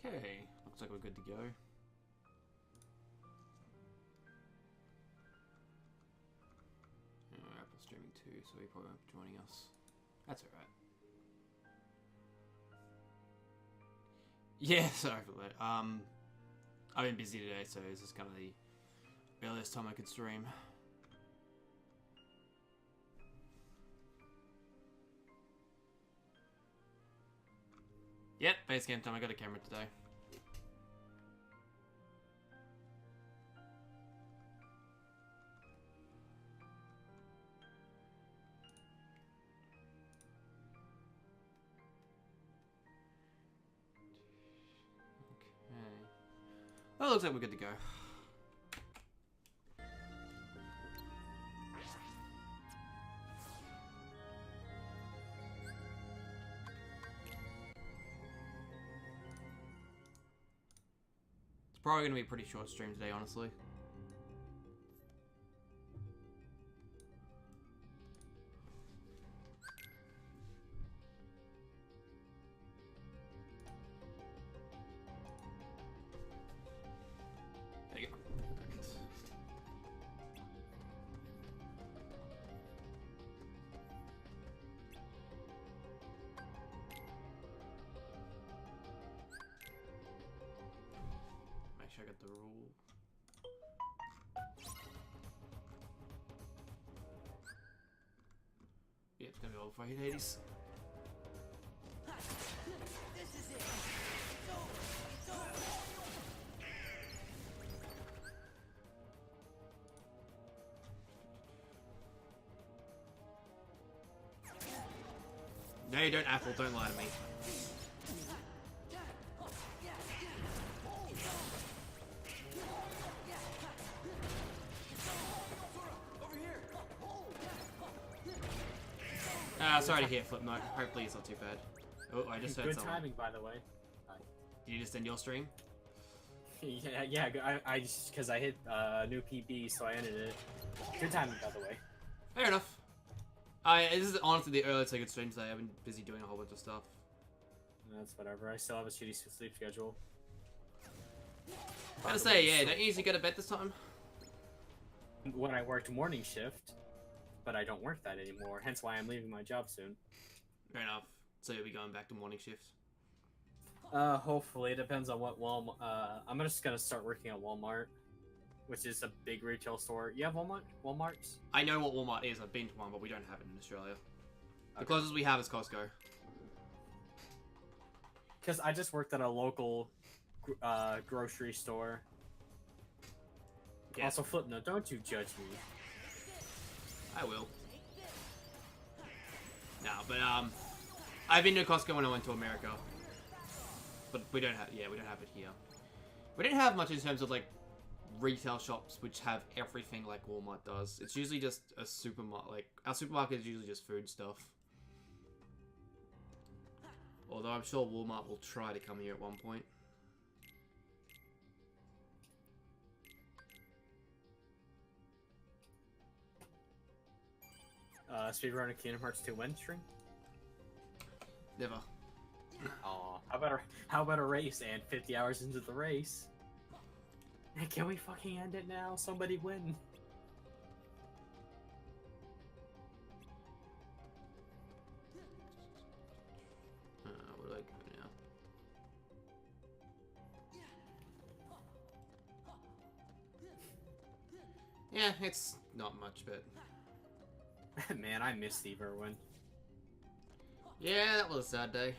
Okay, looks like we're good to go. Apple's streaming too, so he probably won't be joining us. That's alright. Yeah, sorry for that. I've been busy today, so this is kind of the earliest time I could stream. Yep, base game time. I got a camera today. Okay. Well, it looks like we're good to go. Probably going to be a pretty short stream today, honestly. There you go. Make sure I get the rule. Yeah, it's gonna be all before I hit Hades. This is it. So. No, you don't, Apple. Don't lie to me. Sorry to hear Flip Note. Hopefully it's not too bad. Oh, I just heard Good someone. timing, by the way. Did you just end your stream? Yeah. I just because I hit new PB, so I ended it. Good timing, by the way. Fair enough. This is honestly the earliest I could stream today. I've been busy doing a whole bunch of stuff. That's whatever. I still have a shitty sleep schedule. Gotta say, yeah, don't you usually go to bed this time? When I worked morning shift, but I don't work that anymore. Hence why I'm leaving my job soon. Fair enough. So you'll be going back to morning shift. Hopefully. It depends on what Walmart. I'm just gonna start working at Walmart, which is a big retail store. You have Walmarts? I know what Walmart is. I've been to one, but we don't have it in Australia. The Okay. closest we have is Costco. Because I just worked at a local grocery store. Yeah. Also, Flipnote, don't you judge me. I will. No, but I've been to Costco when I went to America. But we don't have we don't have it here. We don't have much in terms of like retail shops which have everything like Walmart does. It's usually just a supermarket. Like our supermarket is usually just food stuff. Although I'm sure Walmart will try to come here at one point. Speedrunner Kingdom Hearts 2 win stream? Never. Aw, how about a race and 50 hours into the race? Can we fucking end it now? Somebody win. Where do I go now? Yeah, it's not much, but Man, I miss Steve Irwin. yeah, that was a sad day.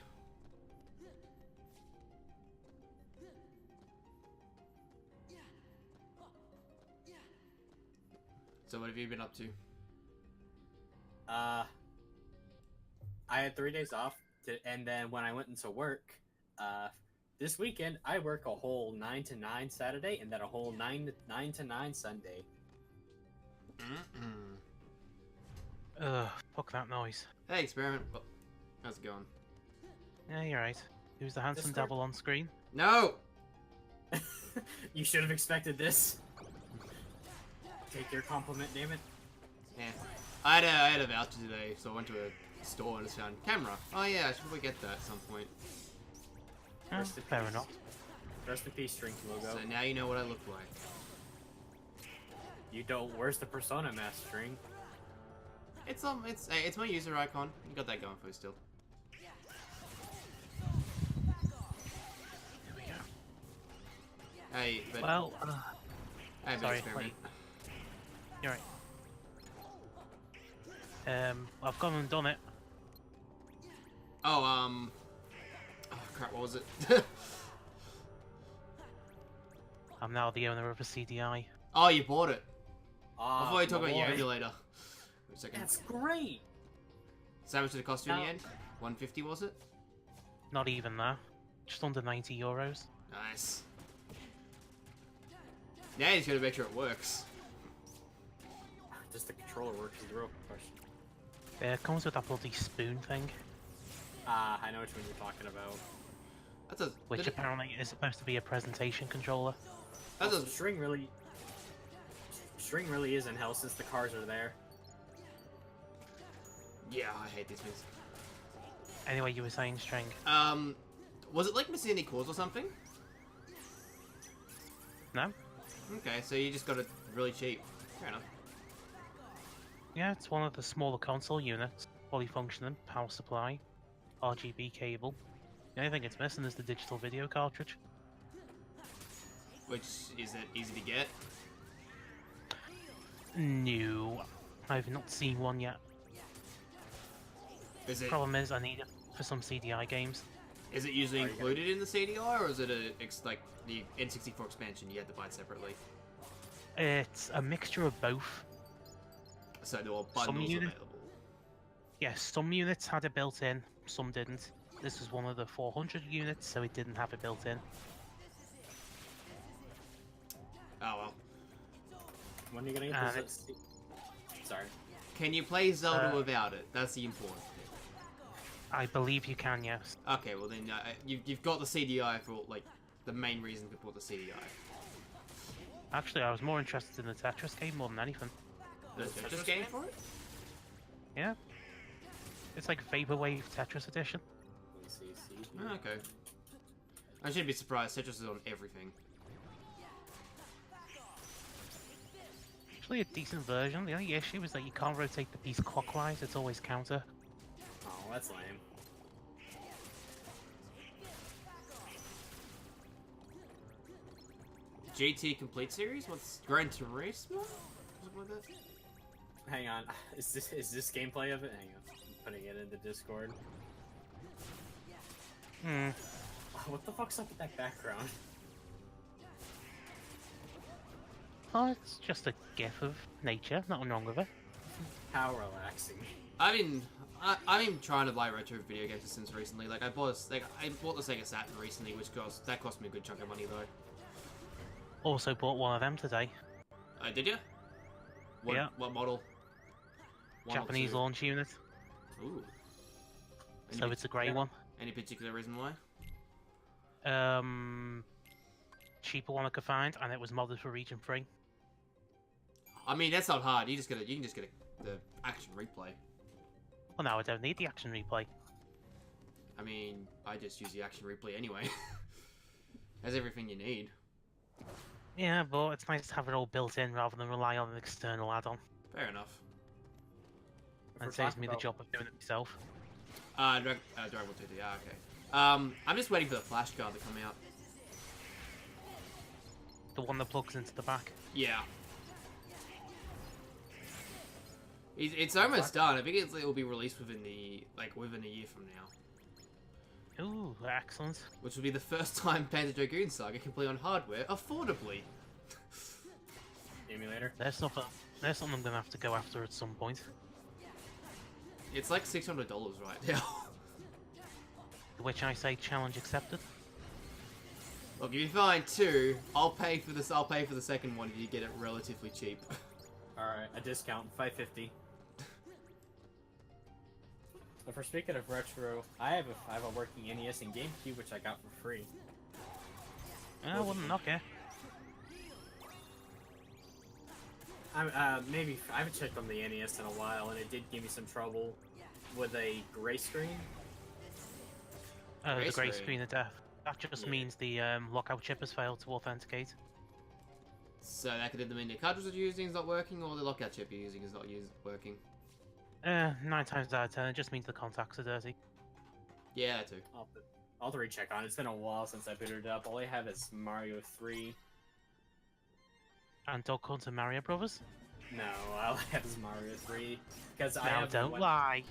So what have you been up to? I had 3 days off, and then when I went into work, this weekend I work a whole 9 to 9 Saturday, and then a whole 9 to 9 Sunday. Ugh, fuck that noise. Hey, Experiment. Well, how's it going? Yeah, you're right. Who's the handsome Discord. devil on screen? No! You should have expected this. Take your compliment, damn it. Yeah. I had a voucher today, so I went to a store and just found camera. Oh yeah, I should probably get that at some point. Rest in Fair peace. enough. Rest in peace, String logo. So now you know what I look like. You don't. Where's the persona mask, String? It's my user icon. You got that going for you still. Here we go. Hey, but Well, hey, but sorry, experiment. you're right. I've gone and done it. Oh, oh crap, what was it? I'm now the owner of a CDI. Oh, you bought it. Ah, Before you talk my about your boy. emulator. Wait a second. That's great. So how much did it cost you in the No. end? 150 was it? Not even that. Just under 90 euros. Nice. Now you just gotta make sure it works. Does the controller work? Is the real question. It comes with that bloody spoon thing, Ah, I know which one you're talking about. That's a which did it- apparently is supposed to be a presentation controller. that's Also, a String really is in hell since the cars are there. yeah. I hate these things. Anyway, you were saying, String. Was it like missing any cores or something? No? Okay, so you just got it really cheap. Fair enough. Yeah, it's one of the smaller console units. Fully functioning, power supply, RGB cable. The only thing it's missing is the digital video cartridge. Which is it easy to get? No, I've not seen one yet. Is it Problem is, I need it for some CDI games. is it usually Are you included in the CDI, or is it like the N64 expansion? You had to buy it separately. It's a mixture of both. So there were bundles unit- available. Yes, some units had it built in, some didn't. This was one of the 400 units, so it didn't have it built in. Oh well. When are you gonna Ah, get this? Sorry. Can you play Zelda Uh, without it? That's the important thing. I believe you can, yes. Okay, well then you've got the CDI for like the main reason to put the CDI. Actually, I was more interested in the Tetris game more than anything. The Tetris game for it? Yeah. It's like Vaporwave Tetris Edition. Let me see. Oh, okay. I shouldn't be surprised. Tetris is on everything. Actually, a decent version. The only issue is that you can't rotate the piece clockwise, it's always counter. Oh, that's lame. GT Complete Series? What's Gran Turismo? Something like that? Hang on. Is this gameplay of it? Hang on. I'm putting it into Discord. Hmm. What the fuck's up with that background? Oh, it's just a gif of nature, nothing wrong with it. How relaxing. I've been trying to buy retro video games since recently. Like I bought the Sega Saturn recently, which cost me a good chunk of money though. Also bought one of them today. Did you? Yeah. What model? One or Japanese two? launch unit. Ooh. Any So pa- it's a grey one. Any particular reason why? Cheaper one I could find, and it was modded for Region 3. I mean, that's not hard. You can just get the action replay. Well, now I don't need the action replay. I mean, I just use the action replay anyway. Has everything you need. Yeah, but it's nice to have it all built in rather than rely on an external add-on. Fair enough. If And we're it saves talking me the about- job of doing it myself. Dragon Ball 2, yeah, okay. I'm just waiting for the flash card to come out. The one that plugs into the back. Yeah. It's almost done. I think it will be released within a year from now. Ooh, excellent. Which will be the first time Panzer Dragoon Saga can play on hardware affordably. Emulator. There's something I'm gonna have to go after at some point. It's like $600 right now. To which I say challenge accepted. Look, if you find two, I'll pay for this. I'll pay for the second one if you get it relatively cheap. Alright, a discount, $5.50. But for speaking of retro, I have a working NES and GameCube which I got for free. I wouldn't knock it. Maybe I haven't checked on the NES in a while, and it did give me some trouble with a gray screen. The Gray grey screen. screen of death. That just Yeah. means the lockout chip has failed to authenticate. So that could either mean the cartridge you're using is not working, or the lockout chip you're using is not working. 9 times out of 10, it just means the contacts are dirty. Yeah, that too. I'll have to recheck on it. It's been a while since I booted it up. All I have is Mario 3. And Duck Hunt and Mario Brothers? No, all I have is Mario 3. Because I Now, have don't one- lie.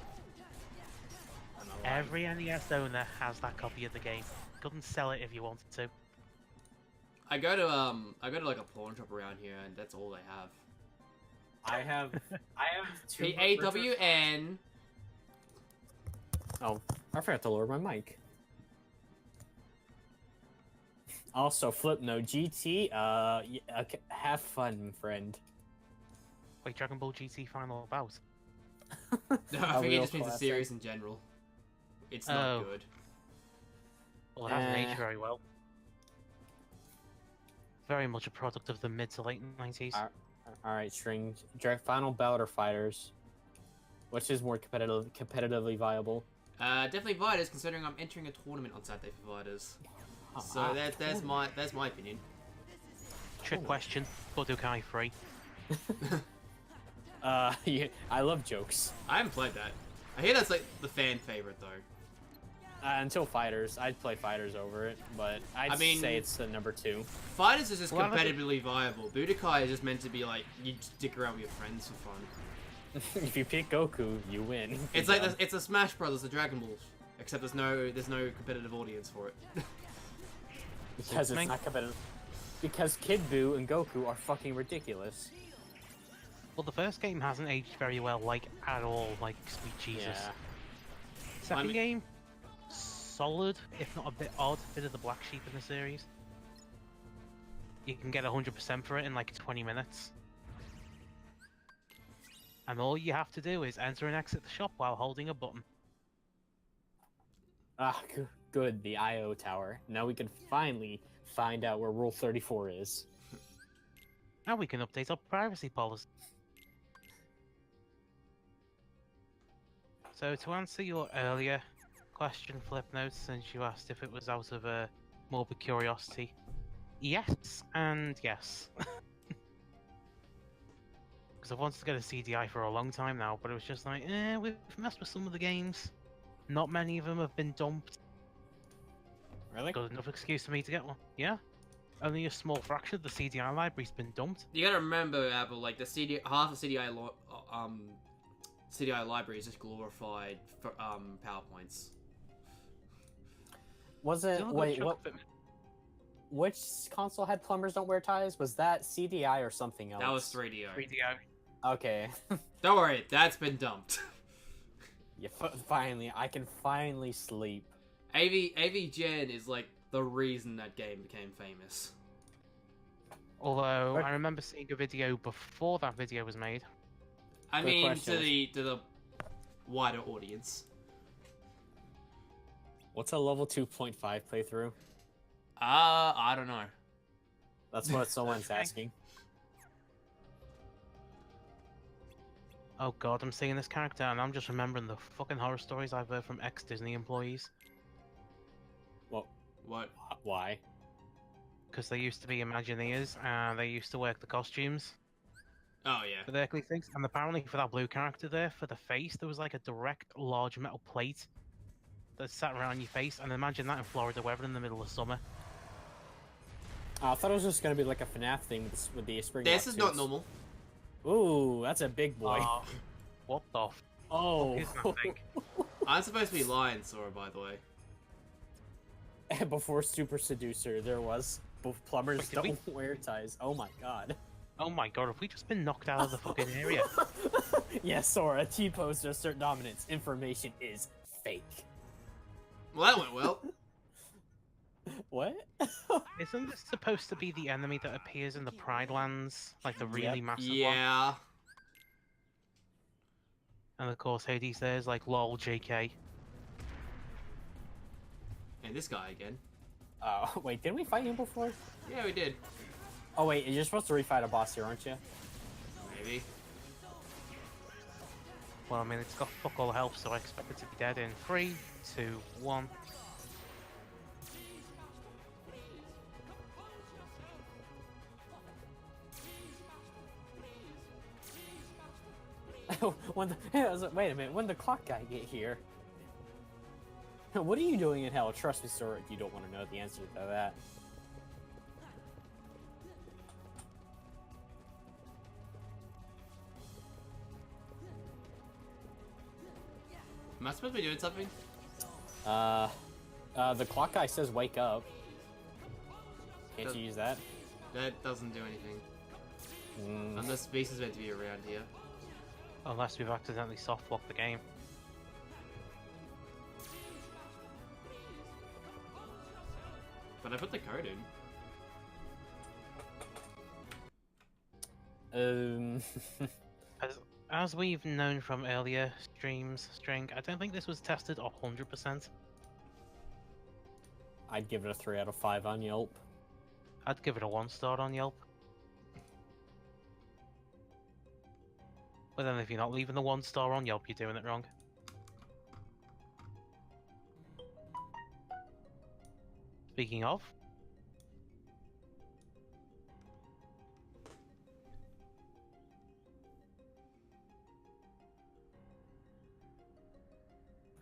I'm not lying. Every NES owner has that copy of the game. Couldn't sell it if you wanted to. I go to like a pawn shop around here, and that's all they have. I have two. PAWN. Oh, I forgot to lower my mic. Also, Flipnote GT. Have fun, friend. Wait, Dragon Ball GT Final Bout? No, I A think it real just means the classic. series in general. It's not Oh. good. Well, it hasn't aged Eh. very well. Very much a product of the mid to late 90s. All right, Final Bout or Fighters? Which is more competitively viable? Definitely Viters, considering I'm entering a tournament on Saturday for Viters. So that's my opinion. Trick question, Budokai free. Yeah, I love jokes. I haven't played that. I hear that's like the fan favorite though. Until Fighters, I'd play Fighters over it, but I'd I mean- say it's the number 2. Fighters is just Well, I competitively viable. Budokai is just meant to be like you stick around with your friends for fun. If you pick Goku, you win. It's like it's a Smash Brothers, the Dragon Balls, except there's no competitive audience for it. because it's not competitive. Because Kid Buu and Goku are fucking ridiculous. Well, the first game hasn't aged very well, like, at all, like, sweet Jesus. Yeah. Second I mean- game, solid, if not a bit odd, bit of the black sheep in the series. You can get 100% for it in like 20 minutes. And all you have to do is enter and exit the shop while holding a button. Ah, good, the IO tower. Now we can finally find out where Rule 34 is. Now we can update our privacy policy. So to answer your earlier question, Flipnote, since you asked if it was out of a morbid curiosity, yes and yes. Because I've wanted to get a CDI for a long time now, but it was just like, we've messed with some of the games. Not many of them have been dumped. Really? Good enough excuse for me to get one. Yeah. Only a small fraction of the CDI library's been dumped. You gotta remember, Apple, like the half the CDI library is just glorified for PowerPoints. Was it? Still got Wait, chuck what? of it. Which console had plumbers don't wear ties? Was that CDI or something else? That was 3DO. 3DO. Okay. Don't worry, that's been dumped. Yeah, finally, I can finally sleep. AV Gen is like the reason that game became famous. Although, But- I remember seeing a video before that video was made. I Good mean, question. to the wider audience. What's a level 2.5 playthrough? I don't know. That's what someone's Okay. asking. Oh god, I'm seeing this character and I'm just remembering the fucking horror stories I've heard from ex-Disney employees. Well, What? why? Because they used to be Imagineers and they used to work the costumes Oh yeah. for their things. And apparently for that blue character there, for the face, there was like a direct large metal plate that sat around your face. And imagine that in Florida weather in the middle of summer. I thought it was just gonna be like a FNAF thing with the spring. This lock is not suits. normal. Ooh, that's a big boy. What the f*** Oh. is that thing? I'm supposed to be Lion Sora, by the way. Before Super Seducer, there was plumbers Wait, did we- don't wear ties. Oh my god. Oh my god, have we just been knocked out of the fucking area? Yes, Sora, T-pose to assert dominance. Information is fake. Well, that went well. What? Isn't this supposed to be the enemy that appears in the Pride Lands? Like the really Yep. massive one? Yeah. And of course Hades there's like lol JK. And this guy again. Wait, didn't we fight him before? Yeah, we did. Oh wait, you're supposed to refight a boss here, aren't you? Maybe. Well, I mean, it's got fuck all health, so I expect it to be dead in 3, 2, 1. I was like, wait a minute, when did the clock guy get here? What are you doing in hell? Trust me, sir, you don't want to know the answer to that. Am I supposed to be doing something? The clock guy says wake up. Can't you use that? That doesn't do anything. Unless space is meant to be around here. Unless we've accidentally soft-locked the game. But I put the code in. As we've known from earlier streams, String, I don't think this was tested 100%. I'd give it a 3 out of 5 on Yelp. I'd give it a 1-star on Yelp. But then if you're not leaving the 1-star on Yelp, you're doing it wrong. Speaking of...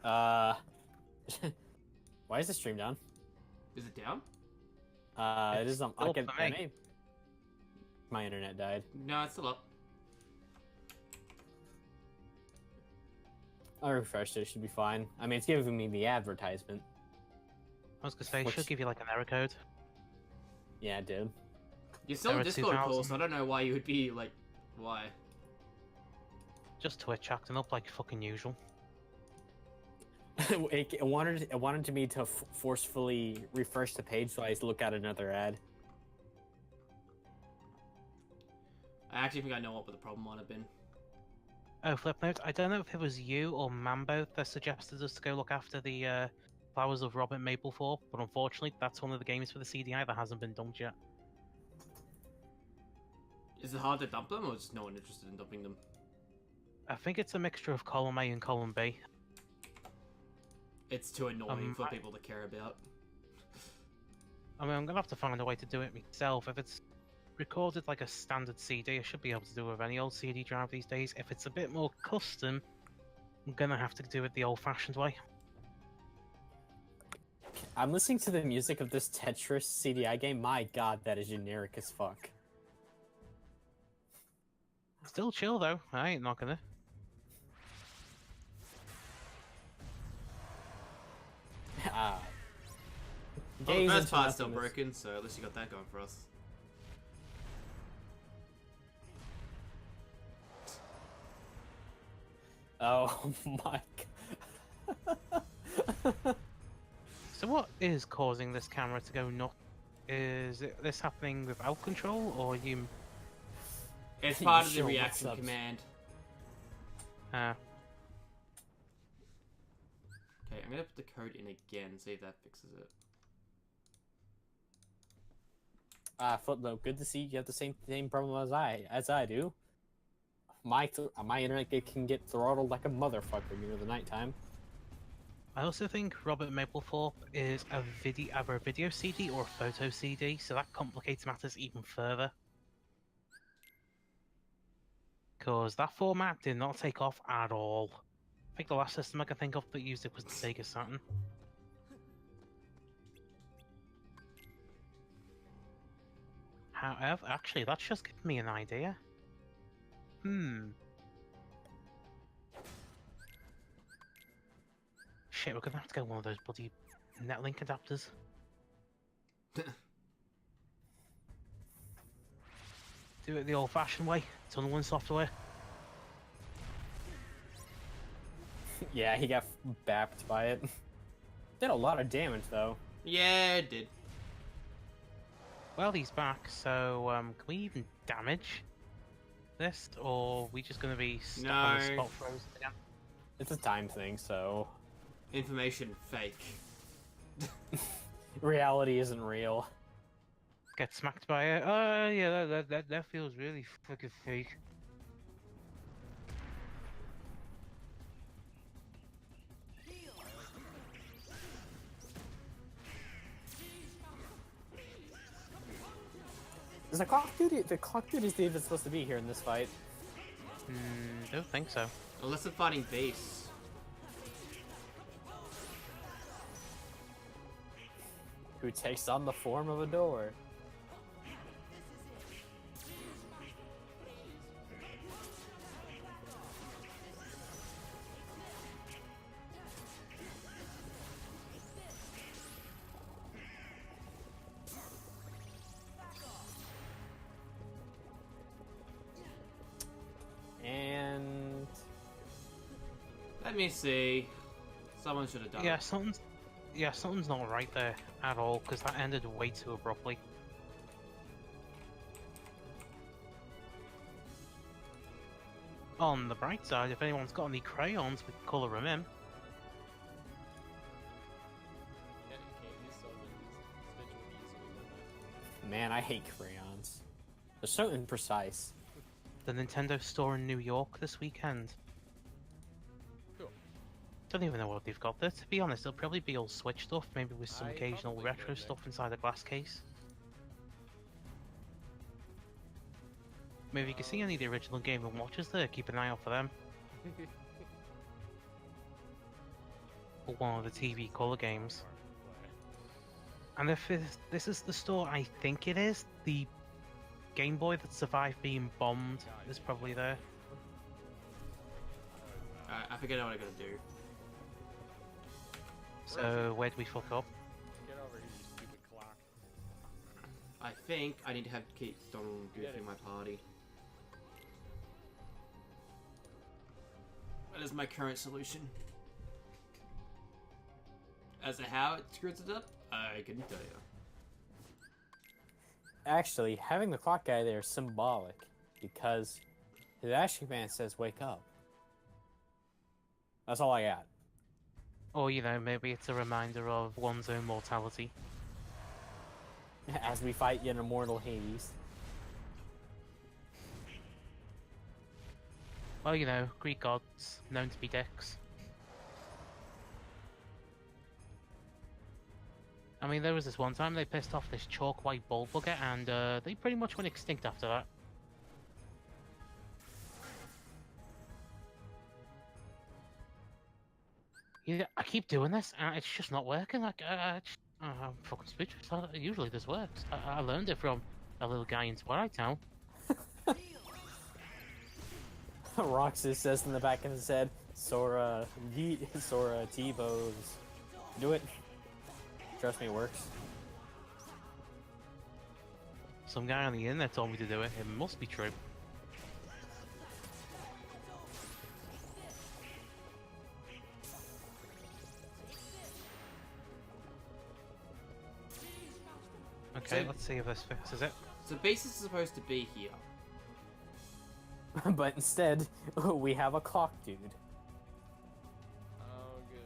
Why is the stream down? Is it down? It is on. still up for me. My internet died. No, it's still up. I refreshed it. It should be fine. I mean, it's giving me the advertisement. I was gonna say, it should give you like an error code. Yeah, it did. You're still There in are Discord 2000. call, so I don't know why you would be like, why? Just Twitch acting up like fucking usual. It wanted me to forcefully refresh the page so I look at another ad. I actually think I know what the problem might have been. Oh, flip note, I don't know if it was you or Mambo that suggested us to go look after the Flowers of Robert Mapplethorpe, but unfortunately that's one of the games for the CDI that hasn't been dumped yet. Is it hard to dump them, or is no one interested in dumping them? I think it's a mixture of column A and column B. It's too annoying for people to care about. I mean, I'm gonna have to find a way to do it myself. If it's recorded like a standard CD, I should be able to do it with any old CD drive these days. If it's a bit more custom, I'm gonna have to do it the old-fashioned way. I'm listening to the music of this Tetris CDI game. My god, that is generic as fuck. Still chill though. I ain't knocking it. Well, the Gaze first into part's still nothingness. broken, so at least you got that going for us. Oh my god. So what is causing this camera to go nuts? Is this happening without control, or you... It's part of the Sure, what's reaction up? command. Uh, Okay, I'm gonna put the code in again, see if that fixes it. Footnote, good to see you have the same problem as I do. My internet can get throttled like a motherfucker near the nighttime. I also think Robert Mapplethorpe is either a video CD or a photo CD, so that complicates matters even further. Because that format did not take off at all. I think the last system I can think of that used it was the Sega Saturn. However, actually, that's just given me an idea. Shit, we're gonna have to get one of those bloody Netlink adapters. Do it the old-fashioned way, tunneling software. Yeah, he got bapped by it. Did a lot of damage though. Yeah, it did. Well, he's back, so can we even damage this, or are we just gonna be stuck on the No. spot frozen again? It's a time thing, so Information fake. reality isn't real. Get smacked by it? Oh yeah, that feels really fucking fake. Is the clock duty's even supposed to be here in this fight? Don't think so. Unless I'm fighting base. Who takes on the form of a door. And Let me see. Someone should have done Yeah, it. something's not right there at all, because that ended way too abruptly. On the bright side, if anyone's got any crayons, we can colour them in. man, I hate crayons. They're so imprecise. The Nintendo store in New York this weekend. Cool. Don't even know what they've got there. To be honest, it'll probably be all Switch stuff, maybe with some I occasional probably retro could, Nick. stuff inside a glass case. Maybe if you can see any of the original Game & Watches there, keep an eye out for them. Or one of the TV colour games. And if this is the store I think it is, the Game Boy that survived being bombed is probably there. Alright, I forget what I gotta do. So where do we fuck up? Get over here, you stupid clock. I think I need to have keep Donald and Goofy in my party. That is my current solution. As to how it screws it up, I couldn't tell you. Actually, having the clock guy there is symbolic, because his action command says wake up. That's all I got. Or, you know, maybe it's a reminder of one's own mortality. As we fight yet immortal Hades. Well, you know, Greek gods, known to be dicks. I mean, there was this one time they pissed off this chalk white ball bugger, and they pretty much went extinct after that. Yeah, I keep doing this, and it's just not working. Like, I'm fucking speechless. Usually this works. I learned it from a little guy in Twilight Town. Roxas says in the back of his head, Sora T-bows. Do it. Trust me, it works. Some guy on the internet told me to do it. It must be true. Okay, So- let's see if this fixes it. So base is supposed to be here. But instead, we have a clock dude. Oh, good.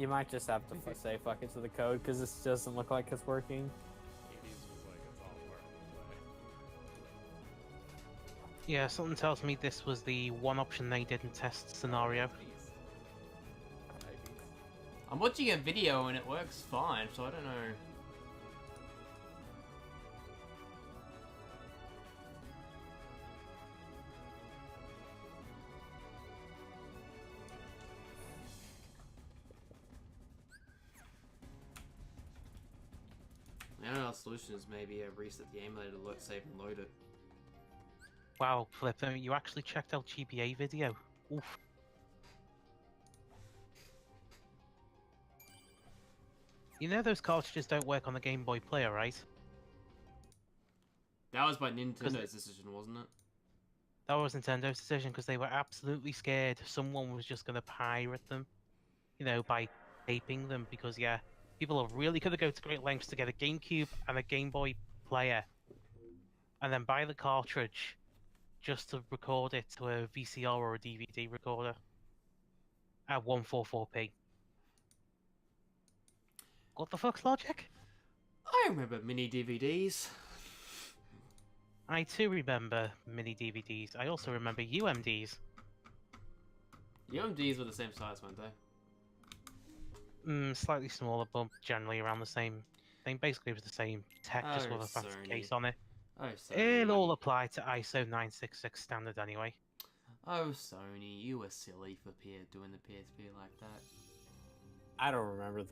You might just have to say fuck it to the code, because this doesn't look like it's working. Hades was like, it's all part of the play. Yeah, something tells me this was the one option they didn't test scenario. I'm watching a video and it works fine, so I don't know. I don't know, the solution is maybe reset the emulator, save and load it. Wow, Flip, you actually checked out GBA video. Oof. You know those cartridges don't work on the Game Boy player, right? That was by Nintendo's decision, wasn't it? That was Nintendo's decision because they were absolutely scared someone was just going to pirate them, you know, by taping them. Because yeah, people are really going to go to great lengths to get a GameCube and a Game Boy player, and then buy the cartridge just to record it to a VCR or a DVD recorder at 144p. What the fuck's logic? I remember mini DVDs. I too remember mini DVDs. I also remember UMDs. UMDs were the same size, weren't they? Slightly smaller, but generally around the same thing. Basically, it was the same tech, just with a faster Sony. case on it. Oh, Sony. It'll all apply to ISO 966 standard anyway. Oh, Sony, you were silly for doing the PSP like that. I don't remember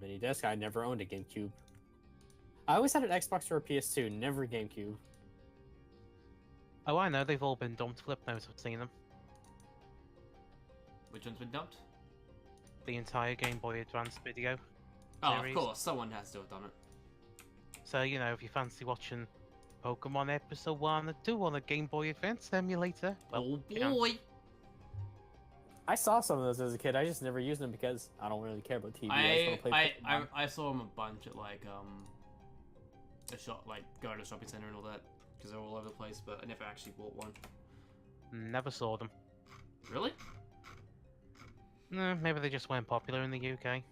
mini disc. I never owned a GameCube. I always had an Xbox or a PS2, never a GameCube. Oh, I know, they've all been dumped. Flip knows, I've seen them. Which one's been dumped? The entire Game Boy Advance video. Oh, series. of course, someone has to have done it. So, you know, if you fancy watching Pokemon Episode 1 and 2 on a Game Boy Advance emulator, well, Oh you know. boy! I saw some of those as a kid. I just never used them because I don't really care about TV. just wanna play Pokemon. I saw them a bunch at like a shop, like going to a shopping center and all that, because they're all over the place. But I never actually bought one. Never saw them. Really? No, maybe they just weren't popular in the UK.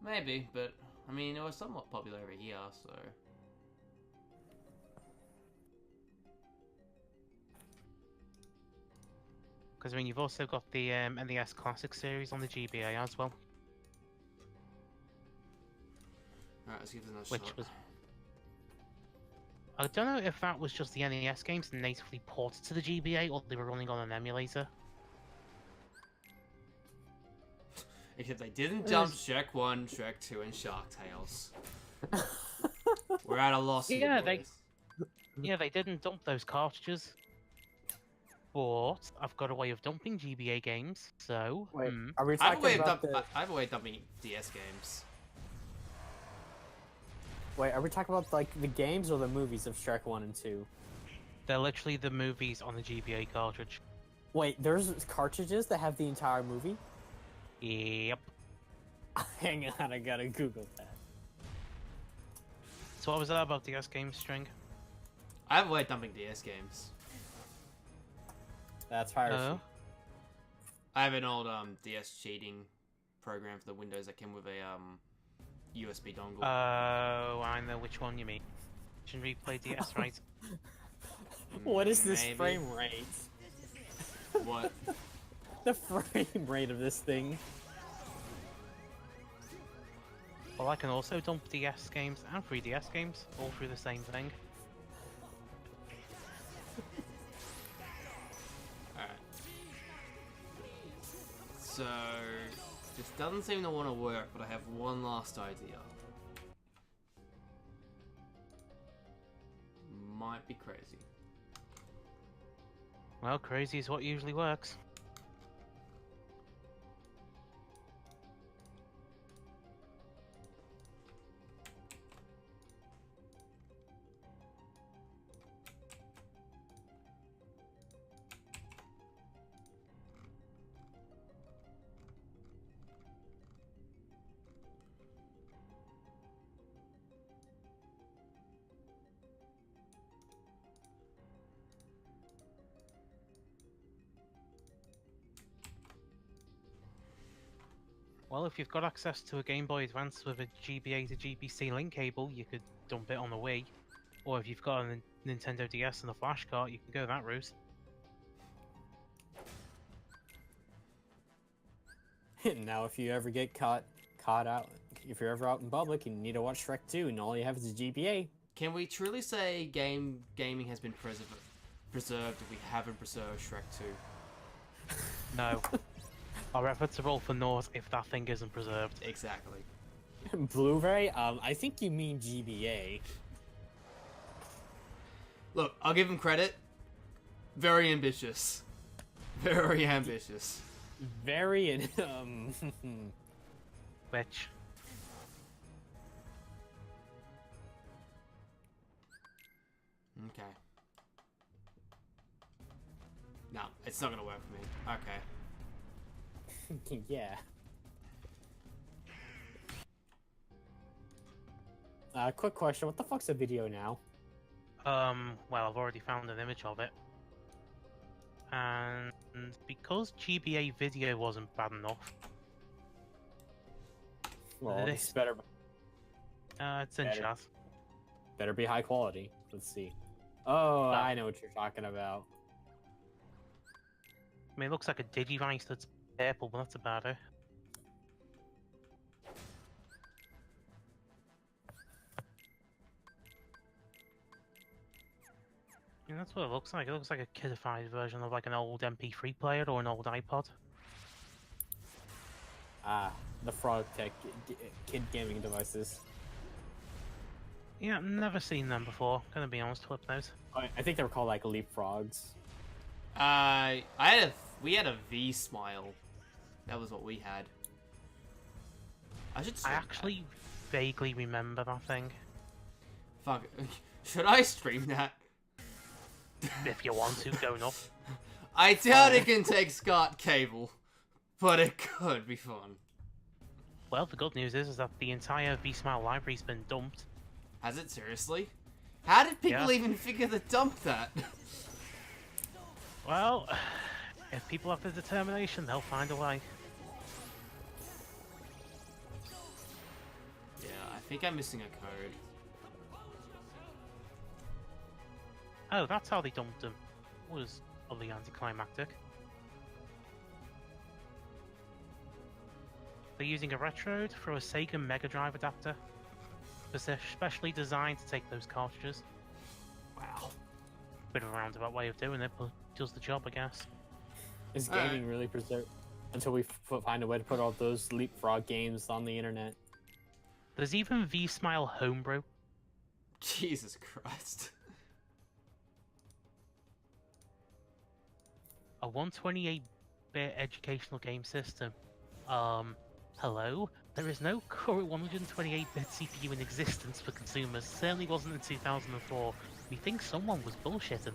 Maybe, but I mean, it was somewhat popular over here, so. Because, I mean, you've also got the NES Classic series on the GBA as well. Alright, let's give this another Which shot. was... I don't know if that was just the NES games natively ported to the GBA or they were running on an emulator. Except they didn't dump Shrek 1, Shrek 2, and Shark Tales. We're at a loss here, Yeah, boys. Yeah, they didn't dump those cartridges. But I've got a way of dumping GBA games, so... Wait, hmm. are we I have, a talking way of about I have a way of dumping DS games. Wait, are we talking about like the games or the movies of Shrek 1 and 2? They're literally the movies on the GBA cartridge. Wait, there's cartridges that have the entire movie? Yep. Hang on, I gotta Google that. So what was that about DS games, String? I have a way of dumping DS games. That's piracy. Oh? I have an old DS cheating program for the Windows that came with a USB dongle. Oh, I know which one you mean. Can replay DS, right? What is this Maybe. frame rate? What? The frame rate of this thing. Well, I can also dump DS games and 3DS games, all through the same thing. Alright. So, this doesn't seem to want to work, but I have one last idea. Might be crazy. Well, crazy is what usually works. Well, if you've got access to a Game Boy Advance with a GBA to GBC link cable, you could dump it on the Wii. Or if you've got a Nintendo DS and a flash cart, you can go that route. Now, if you ever get caught out, if you're ever out in public and you need to watch Shrek 2 and all you have is a GBA, Can we truly say gaming has been preserved if we haven't preserved Shrek 2? No. Our efforts are all for naught if that thing isn't preserved. Exactly. Blu-ray. I think you mean GBA. Look, I'll give him credit. Very ambitious. Very ambitious. Very Which, Okay. No, it's not gonna work for me. Okay. yeah. Quick question: what the fuck's a video now? well, I've already found an image of it. And because GBA video wasn't bad enough, Well, This- it's better it's in Better. chat. be high quality. Let's see. Oh, Well- I know what you're talking about. I mean, it looks like a Digivice that's purple, but that's about it. Yeah, that's what it looks like. It looks like a kidified version of like an old MP3 player or an old iPod. Ah, the Frog Tech kid gaming devices. Yeah, I've never seen them before. Gonna be honest, flip those. I think they were called like leapfrogs. We had a V Smile. That was what we had. I should. I stream that. actually vaguely remember that thing. Fuck. Should I stream that? If you want to, go enough. I doubt it can take SCART cable, but it could be fun. Well, the good news is that the entire V-Smile library's been dumped. Has it seriously? How did people Yeah. even figure to dump that? Well, if people have the determination, they'll find a way. Yeah, I think I'm missing a code. Oh, that's how they dumped them. Was oddly anticlimactic. They're using a retrode for a Sega Mega Drive adapter, specially designed to take those cartridges. Wow. Bit of a roundabout way of doing it, but does the job, I guess. Is Alright. gaming really preserved until we find a way to put all those leapfrog games on the internet? There's even V-Smile Homebrew. Jesus Christ. A 128-bit educational game system. Hello? There is no current 128-bit CPU in existence for consumers. Certainly wasn't in 2004. We think someone was bullshitting.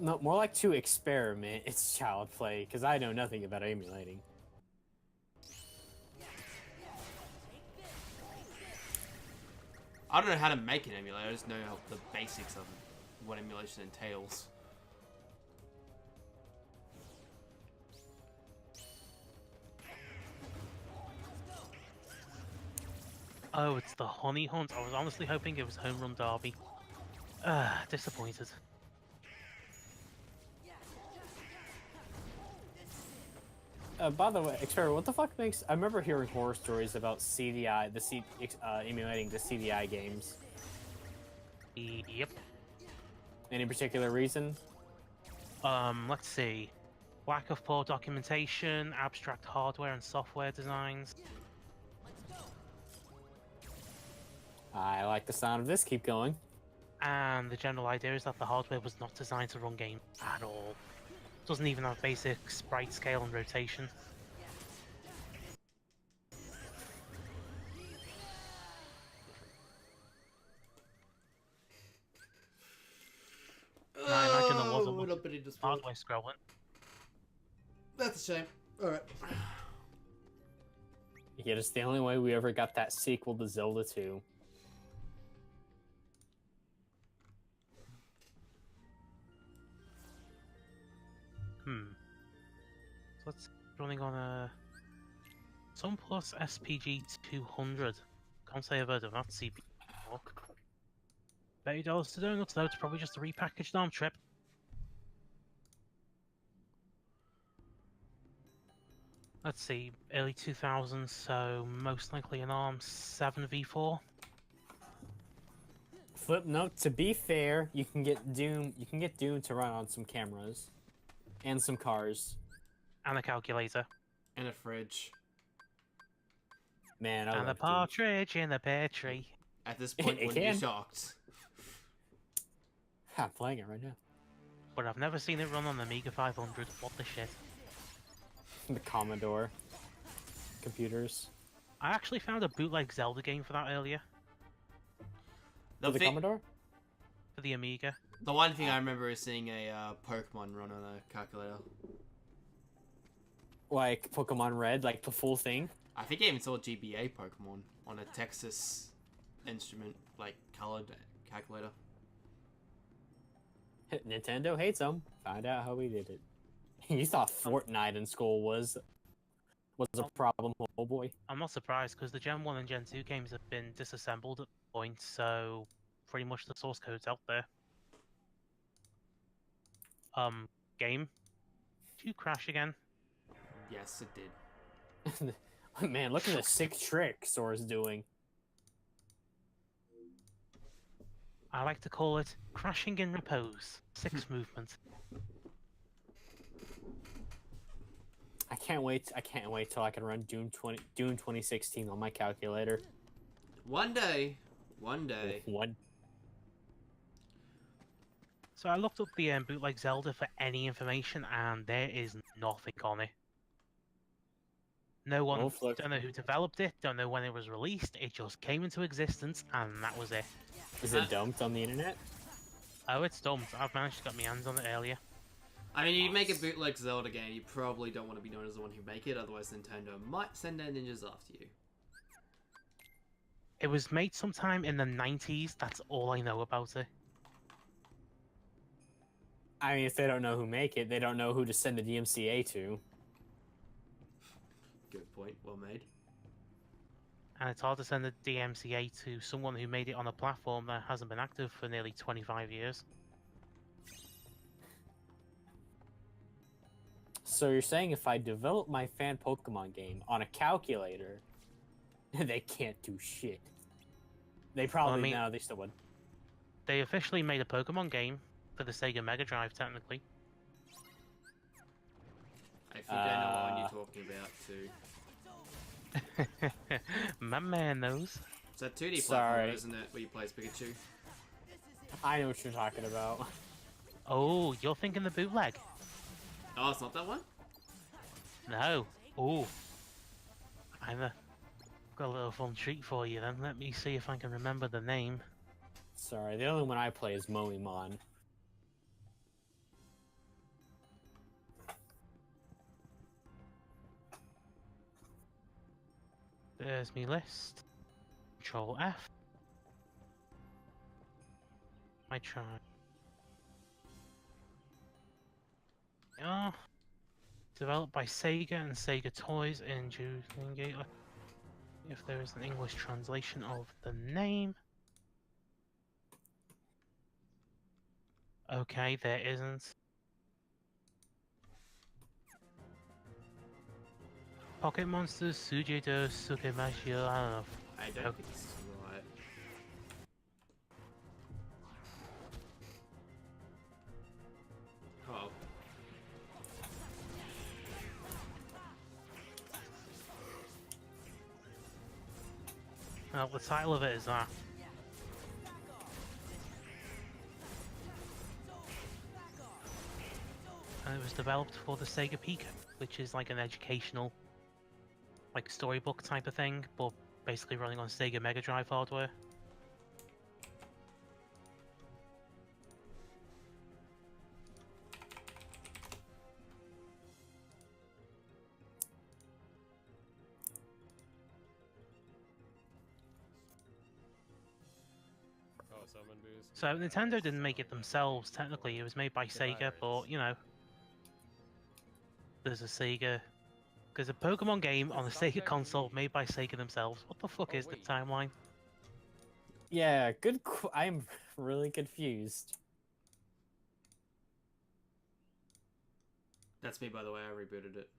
No, more like to experiment. It's child play because I know nothing about emulating. I don't know how to make an emulator, I just know the basics of what emulation entails. Oh, it's the Honey Hunt. I was honestly hoping it was Home Run Derby. Disappointed. By the way, Xperia, what the fuck makes... I remember hearing horror stories about CDI, emulating the CDI games. Yep. Any particular reason? Let's see. Lack of poor documentation, abstract hardware and software designs. I like the sound of this. Keep going. And the general idea is that the hardware was not designed to run games at all. Doesn't even have basic sprite scale and rotation. I imagine there was a lot of hardware scrolling. That's a shame. Alright. Yeah, it's the only way we ever got that sequel to Zelda 2. So let's running on a Sun Plus SPG 200. Can't say I've heard of that CPU before. $30 to donuts though, it's probably just a repackaged arm trip. Let's see, early 2000s, so most likely an ARM 7v4. Flip note, to be fair, you can get Doom to run on some cameras. And some cars. And a calculator. And a fridge. Man, I And a love Doom. partridge in the pear tree. At this point, It wouldn't can. be shocked. I'm playing it right now. But I've never seen it run on the Amiga 500. What the shit? The Commodore computers. I actually found a bootleg Zelda game for that earlier. The, The thi- Commodore? For the Amiga. the one thing I remember is seeing a Pokemon run on a calculator. Like Pokemon Red, like the full thing? I think I even saw a GBA Pokemon on a Texas instrument, like colored calculator. Nintendo hates them. Find out how we did it. You thought Fortnite in school was a problem, oh boy. I'm not surprised because the Gen 1 and Gen 2 games have been disassembled at the point, so pretty much the source code's out there. Game? Did you crash again? Yes, it did. Man, look at the sick trick Sora's doing. I like to call it crashing in repose. 6 movement. I can't wait. I can't wait till I can run Dune 2016 on my calculator. One day. One day. One. So I looked up the bootleg Zelda for any information, and there is nothing on it. No one, Oh, flip. don't know who developed it, don't know when it was released. It just came into existence, and that was it. Is it dumped on the internet? Oh, it's dumped. I've managed to get my hands on it earlier. I mean, you make a bootleg Zelda game, you probably don't want to be known as the one who make it, otherwise Nintendo might send their ninjas after you. It was made sometime in the 90s. That's all I know about it. I mean, if they don't know who make it, they don't know who to send the DMCA to. Good point, well made. And it's hard to send a DMCA to someone who made it on a platform that hasn't been active for nearly 25 years. So you're saying if I develop my fan Pokemon game on a calculator, they can't do shit. They probably Well, I mean, they still would. They officially made a Pokemon game for the Sega Mega Drive, technically. I think I know what one you're talking about too. My man knows. It's that 2D Sorry. platform, isn't it, where you play as Pikachu? I know what you're talking about. Oh, you're thinking the bootleg? Oh, it's not that one? No. Oh. I've got a little fun treat for you then. Let me see if I can remember the name. Sorry, the only one I play is Moemon. There's me list. Control F. I try. Oh. Developed by Sega and Sega Toys in June. If there is an English translation of the name. Okay, there isn't. Pocket Monsters, Sujido, Sukemashio, I don't know. I don't think this is right. Oh. Well, the title of it is that. And it was developed for the Sega Pico, which is like an educational, like storybook type of thing, but basically running on Sega Mega Drive hardware. Oh, summon boost. So Nintendo didn't make it themselves, technically. It was made by Sega, but, you know, there's a Sega... There's a Pokemon game on a Sega console made by Sega themselves. What the fuck is the timeline? Yeah, good. I'm really confused. That's me, by the way, I rebooted it.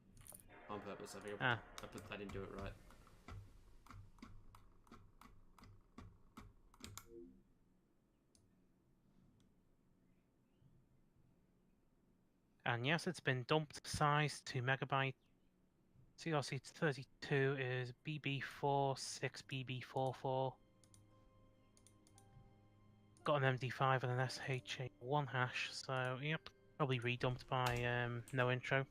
On purpose, I think Ah. I didn't do it right. And yes, it's been dumped. Size 2 megabyte. CRC 32 is BB46BB44. Got an MD5 and an SHA1 hash, so yep, probably redumped by no intro.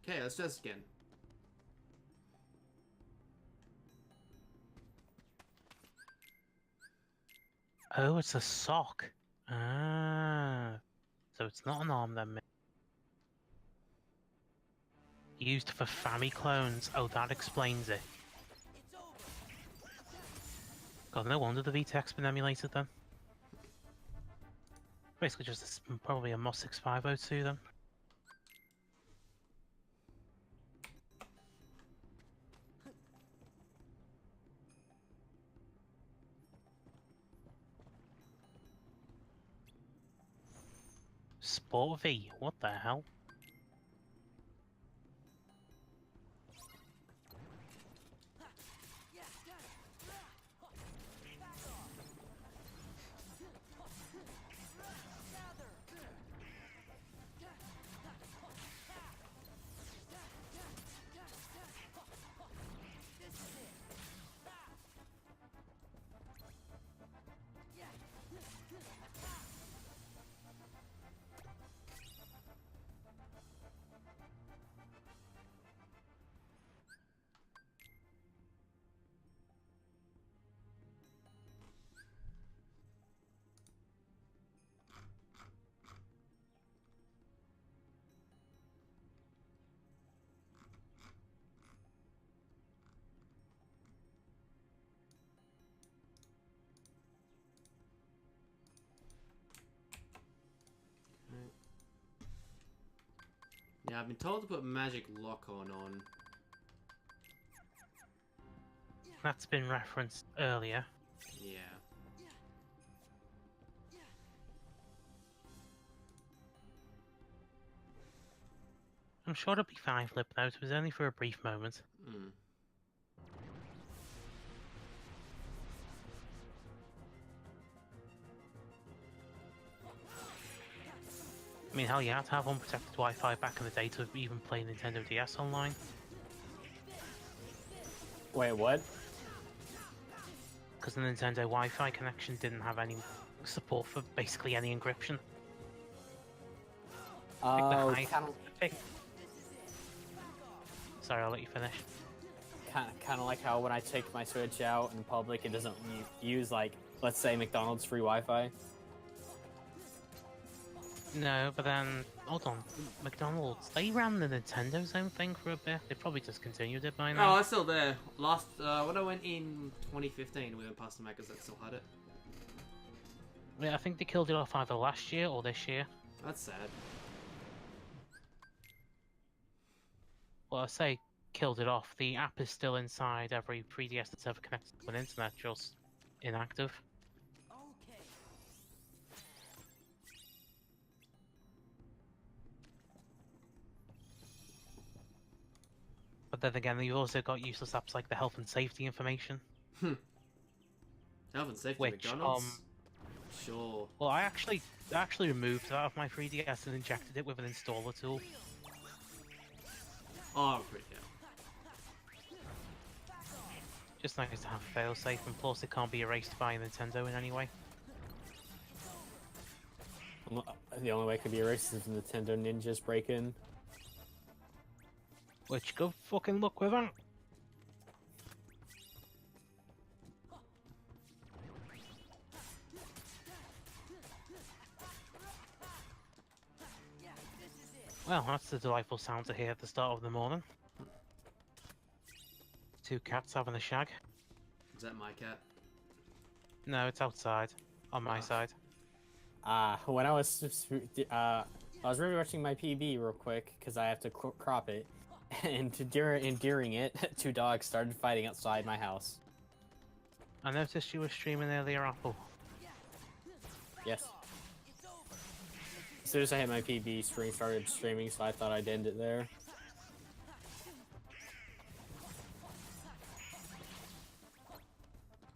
Okay, let's test again. Oh, it's a sock. Ah. So it's not an arm then. Used for Fammy clones. Oh, that explains it. It's over. God, no wonder the VTX's been emulated then. Basically just probably a MOS 6502 then. Sport V, what the hell? Yeah, I've been told to put magic lock on. That's been referenced earlier. Yeah. I'm sure it'll be fine, Flip, though. It was only for a brief moment. Hmm. I mean, hell, you had to have unprotected Wi-Fi back in the day to even play Nintendo DS online. Wait, what? Because the Nintendo Wi-Fi connection didn't have any support for basically any encryption. Oh, high- Sorry, I'll let you finish. kind of like how when I take my Switch out in public, it doesn't use, like, let's say McDonald's free Wi-Fi. No, but then, hold on, McDonald's, they ran the Nintendo Zone thing for a bit. They probably discontinued it by Oh, now. it's still there. Last when I went in 2015, we went past the Macca's that still had it. Yeah, I think they killed it off either last year or this year. That's sad. Well, I say killed it off. The app is still inside every 3DS that's ever connected to an internet, just inactive. Okay. But then again, you've also got useless apps like the health and safety information. Health and safety Which, McDonald's? Sure. Well, I actually removed that of my 3DS and injected it with an installer tool. Oh, pretty hell. Just nice to have a failsafe, and plus it can't be erased by Nintendo in any way. The only way it could be erased is if Nintendo Ninjas break in. Which, good fucking luck with that. Well, that's the delightful sound to hear at the start of the morning. Two cats having a shag. Is that my cat? No, it's outside, on my Ah. side. When I was rewatching my PB real quick because I have to crop it, and during it, two dogs started fighting outside my house. I noticed you were streaming earlier, Apple. Yes. As soon as I hit my PB, stream started streaming, so I thought I'd end it there.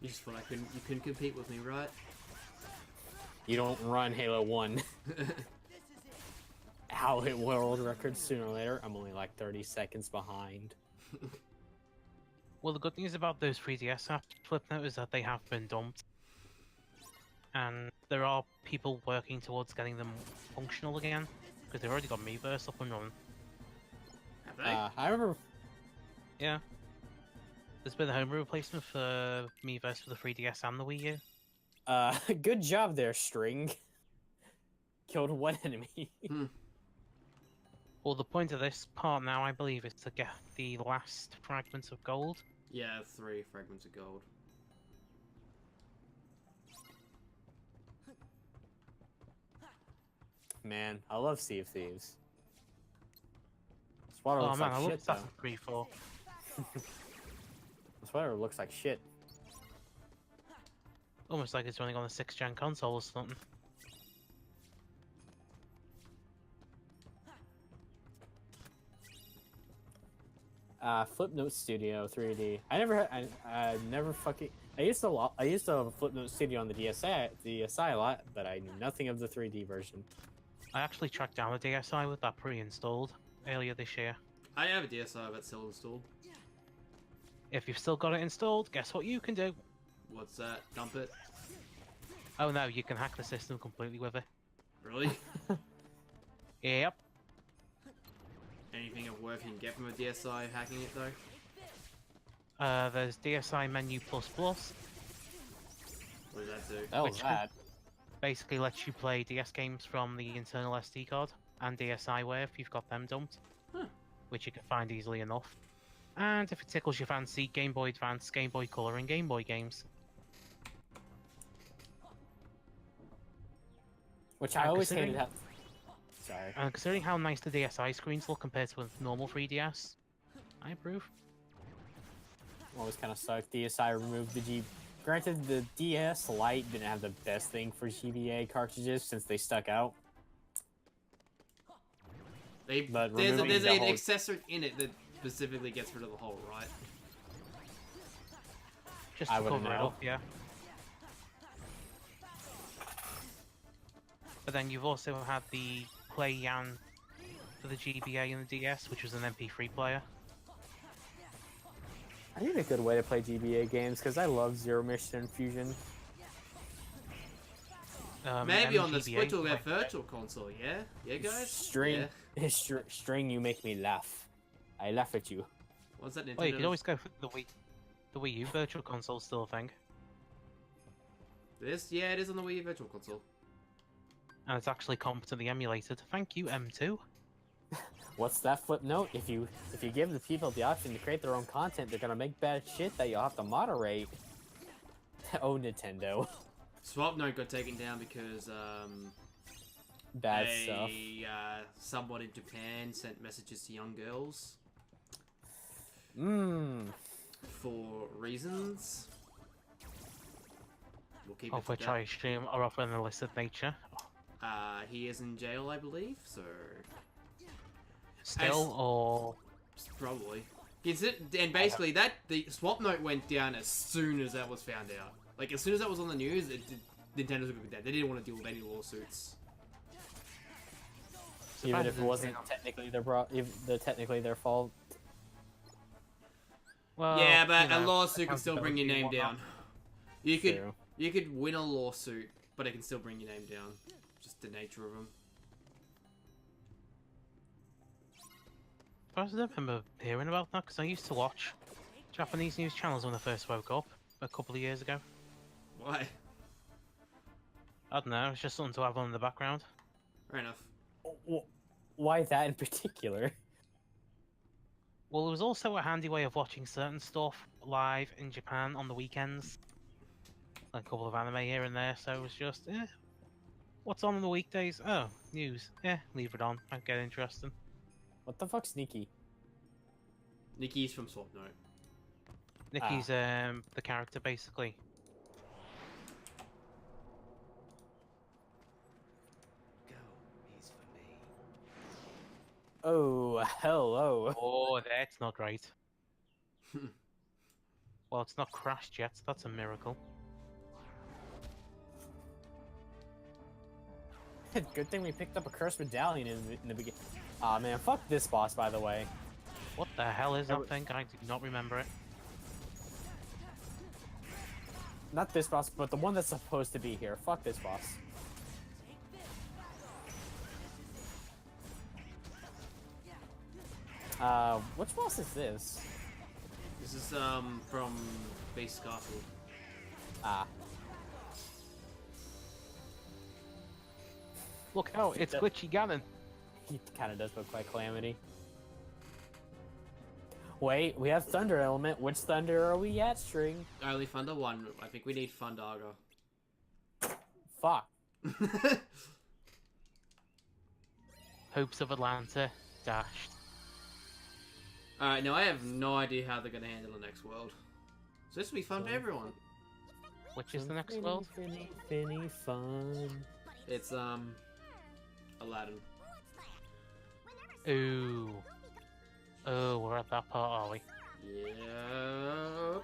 You just thought you couldn't compete with me, right? You don't run Halo 1. I'll hit world records sooner or later. I'm only like 30 seconds behind. Well, the good news about those 3DS apps, Flipnote, is that they have been dumped. And there are people working towards getting them functional again, because they've already got Miiverse up and running. Have they? I remember. Yeah. There's been a homebrew replacement for Miiverse for the 3DS and the Wii U. Good job there, String. Killed one enemy. Well, the point of this part now, I believe, is to get the last fragments of gold. Yeah, 3 fragments of gold. Man, I love Sea of Thieves. This water Oh looks man, I like love shit, though. Assassin's Creed 4. This water looks like shit. Almost like it's running on a 6th gen console or something. Flipnote Studio 3D. I used to Flipnote Studio on the DSi a lot, but I knew nothing of the 3D version. I actually tracked down a DSi with that pre-installed earlier this year. I have a DSi that's still installed. If you've still got it installed, guess what you can do? What's that? Dump it? Oh no, you can hack the system completely with it. Really? Yep. Anything of worth you can get from a DSi hacking it though? There's DSi menu plus plus. What does that do? That was Which- bad. Basically lets you play DS games from the internal SD card and DSiWare if you've got them dumped. Huh. Which you can find easily enough. And if it tickles your fancy, Game Boy Advance, Game Boy Color, and Game Boy games. Which I And always considering- hated. Sorry. And considering how nice the DSi screens look compared to a normal 3DS, I approve. Always kind of sucked. DSi removed the G. Granted, the DS Lite didn't have the best thing for GBA cartridges since they stuck out. But There's removing the an whole- accessory in it that specifically gets rid of the hole, right? Just I to wouldn't cover it know. up, yeah. But then you've also had the Play Yan for the GBA and the DS, which was an MP3 player. I need a good way to play GBA games because I love Zero Mission and Fusion. Maybe on the MGBA, Split or like- Virtual Console, yeah? Yeah, guys? String, Yeah. String, you make me laugh. I laugh at you. What's that Nintendo? Well, you could always go for the Wii. The Wii U Virtual Console's still a thing, This? Yeah, it is on the Wii Virtual Console. and it's actually competently emulated. Thank you, M2. What's that footnote? If you give the people the option to create their own content, they're gonna make bad shit that you'll have to moderate. Oh, Nintendo. Swap Note got taken down because Bad stuff. someone in Japan sent messages to young girls Mmm. for reasons. We'll keep it Of to which that. I assume are of an illicit nature. He is in jail, I believe, so Still, or probably. And basically, the Swap Note went down as soon as that was found out. Like, as soon as that was on the news, Nintendo took it down. They didn't want to deal with any lawsuits. Even if it wasn't technically technically their fault. well, Yeah, but you a know, lawsuit can still bring your name accountability and down. True. You could win a lawsuit, but it can still bring your name down. Just the nature of them. I remember hearing about that because I used to watch Japanese news channels when I first woke up a couple of years ago. Why? I don't know, it's just something to have on in the background. Fair enough. Why that in particular? Well, it was also a handy way of watching certain stuff live in Japan on the weekends. A couple of anime here and there, so it was just, what's on the weekdays? Oh, news. Leave it on. Might get interesting. What the fuck's Sneaky? Nikki's from Swap Note. Nikki's the character, basically. Go, he's for me. Oh, hello. Oh, that's not right. Well, it's not crashed yet, so that's a miracle. Good thing we picked up a cursed medallion in the beginning. Aw, man, fuck this boss, by the way. What the hell is that thing? I do not remember it. Not this boss, but the one that's supposed to be here. Fuck this boss. Which boss is this? This is from Base Castle. Ah. Look out, it's Glitchy Ganon. He kind of does look like Calamity. Wait, we have Thunder Element. Which Thunder are we at, String? Only Thunder 1. I think we need Thundaga. Fuck. Hopes of Atlanta dashed. Alright, now I have no idea how they're gonna handle the next world. So this will be fun for everyone. Which is the next world? Finny fun. It's, Aladdin. Ooh. Oh, we're at that part, are we? Yeah.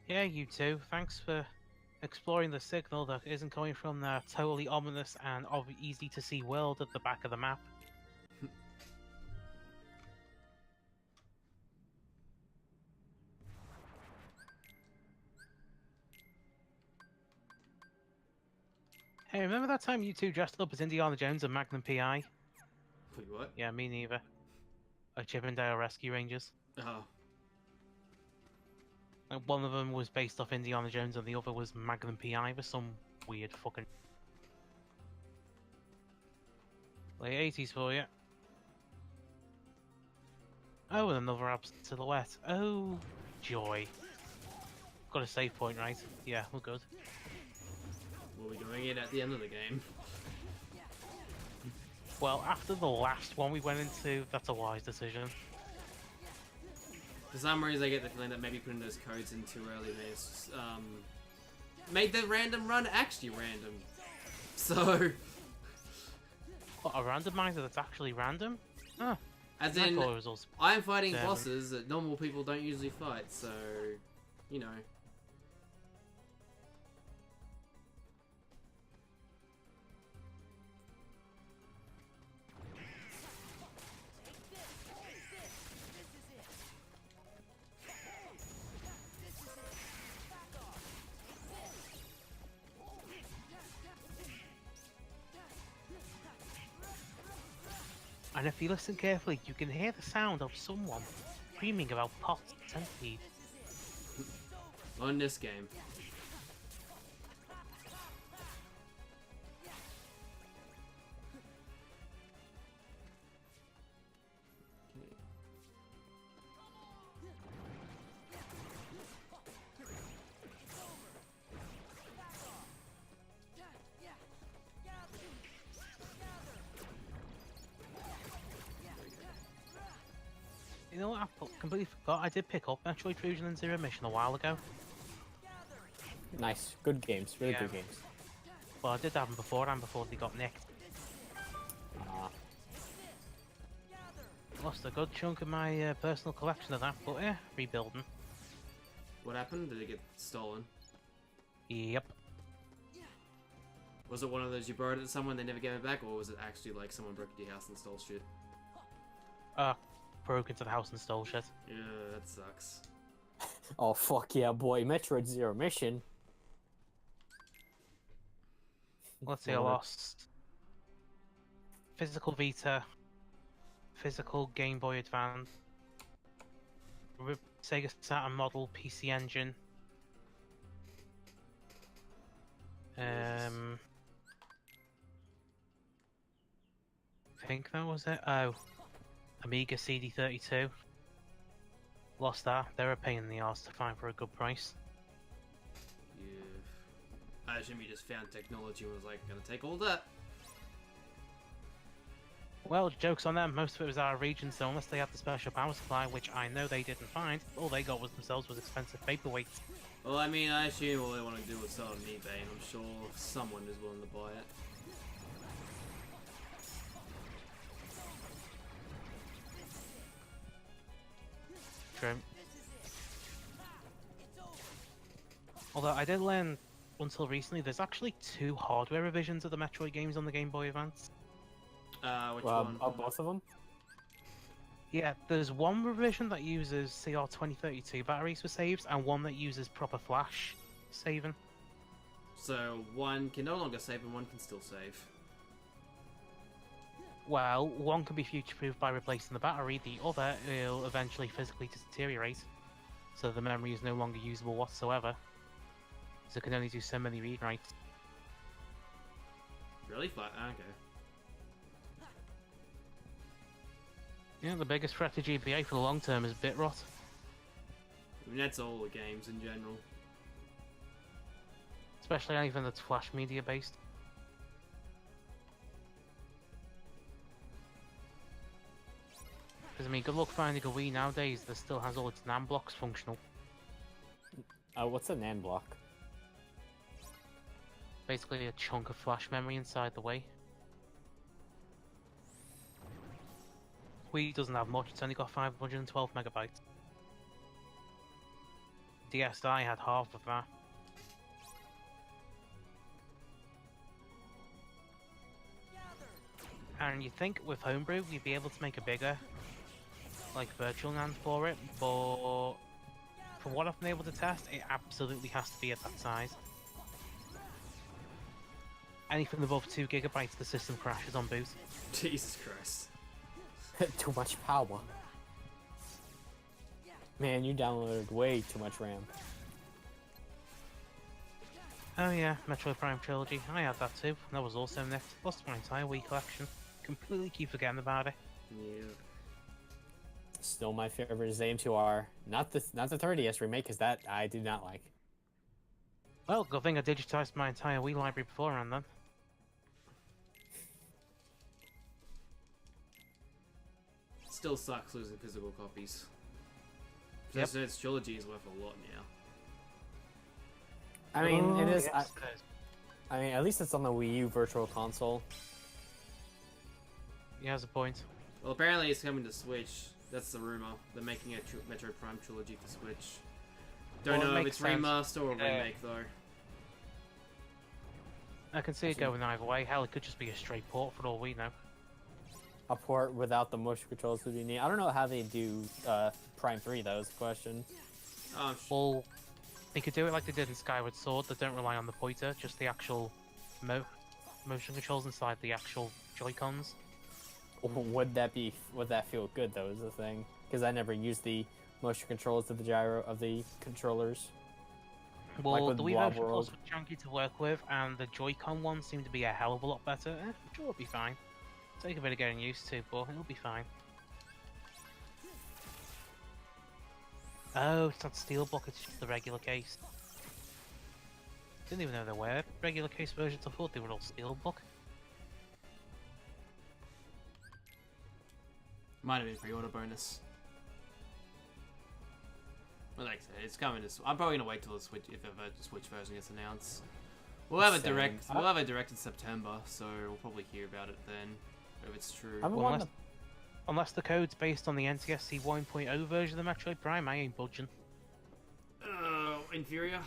Yeah, you two. Thanks for exploring the signal that isn't coming from the totally ominous and easy to see world at the back of the map. Hey, remember that time you two dressed up as Indiana Jones and Magnum PI? Wait, what? Yeah, me neither. Chippendale Rescue Rangers. Oh. Like, one of them was based off Indiana Jones and the other was Magnum PI for some weird fucking... Late 80s for you. Oh, and another absent silhouette. Oh, joy. Got a save point, right? Yeah, we're good. We'll be doing it at the end of the game. Well, after the last one we went into, that's a wise decision. For some reason, I get the feeling that maybe putting those codes in too early made the random run actually random. So... What, a randomizer that's actually random? Huh. As in, results. I'm fighting bosses that normal people don't usually fight, so... You know. And if you listen carefully, you can hear the sound of someone screaming about pots and centipede. On this game. You know what, I completely forgot, I did pick up Metroid Fusion and Zero Mission a while ago. Nice. Good games. Really Yeah. good games. Well, I did have them beforehand before they got nicked. Lost a good chunk of my personal collection of that, but yeah, rebuilding. What happened? Did it get stolen? Yep. Was it one of those you borrowed it to someone, they never gave it back, or was it actually like someone broke into your house and stole shit? Broke into the house and stole shit. Yeah, that sucks. Oh, fuck yeah, boy. Metroid Zero Mission. Let's see, I lost physical Vita, physical Game Boy Advance, Sega Saturn model PC Engine. I think that was it. Oh, Amiga CD32. Lost that. They're a pain in the arse to find for a good price. Yeah. I assume you just found technology and was like, gonna take all that. Well, joke's on them. Most of it was our region, so unless they had the special power supply, which I know they didn't find, all they got was themselves was expensive paperweights. Well, I mean, I assume all they want to do is sell it on eBay, and I'm sure someone is willing to buy it. True. Although I did learn until recently, there's actually 2 hardware revisions of the Metroid games on the Game Boy Advance. Which one? Both of them? Yeah, there's one revision that uses CR2032 batteries for saves, and one that uses proper flash saving. So one can no longer save and one can still save. Well, one can be future-proof by replacing the battery, the other will eventually physically deteriorate, so the memory is no longer usable whatsoever. So it can only do so many read writes. Really? Flat? Okay. Yeah, the biggest threat to GBA for the long term is bit rot. I mean, that's all the games in general. Especially anything that's flash media based. Because I mean, good luck finding a Wii nowadays that still has all its NAND blocks functional. What's a NAND block? Basically a chunk of flash memory inside the Wii. Wii doesn't have much, it's only got 512 megabytes. DSi had half of that. And you'd think with Homebrew you'd be able to make a bigger, like, virtual NAND for it, but from what I've been able to test, it absolutely has to be at that size. Anything above 2 gigabytes, the system crashes on boot. Jesus Christ. Too much power. Man, you downloaded way too much RAM. Oh yeah, Metroid Prime Trilogy. I had that too. That was also nicked. Lost my entire Wii collection. Completely keep forgetting about it. Yeah. Still my favorite is AM2R. Not the 30s remake, because that I do not like. Well, good thing I digitized my entire Wii library beforehand then. Still sucks losing physical copies. Yep. So its trilogy is worth a lot now. I mean, it is. Yes, it is. I mean, at least it's on the Wii U Virtual Console. He has a point. Well, apparently it's coming to Switch. That's the rumor. They're making a Metroid Prime trilogy for Switch. Don't Well, it know if makes it's sense. remaster or remake though. I can see it going either way. Hell, it could just be a straight port for all we know. A port without the motion controls would be neat. I don't know how they do Prime 3 though, is the question. Well, they could do it like they did in Skyward Sword. They don't rely on the pointer, just the actual motion controls inside the actual Joy-Cons. Would that feel good though? Is the thing, because I never used the motion controls of the gyro of the controllers. Well, with the Wii Wob version World. was chunky to work with, and the Joy-Con ones seem to be a hell of a lot better. I'm sure it'll be fine. Take a bit of getting used to, but it'll be fine. Oh, it's not Steelbook, it's just the regular case. Didn't even know there were regular case versions. I thought they were all Steelbook. Might have been pre-order bonus. But like I said, it's coming to. I'm probably gonna wait till the Switch, if ever the Switch version gets announced. We'll have a Same. direct. We'll have a direct in September, so we'll probably hear about it then, if it's true. I'm Well, one unless the code's based on the NTSC 1.0 version of Metroid Prime, I ain't budging. Inferior.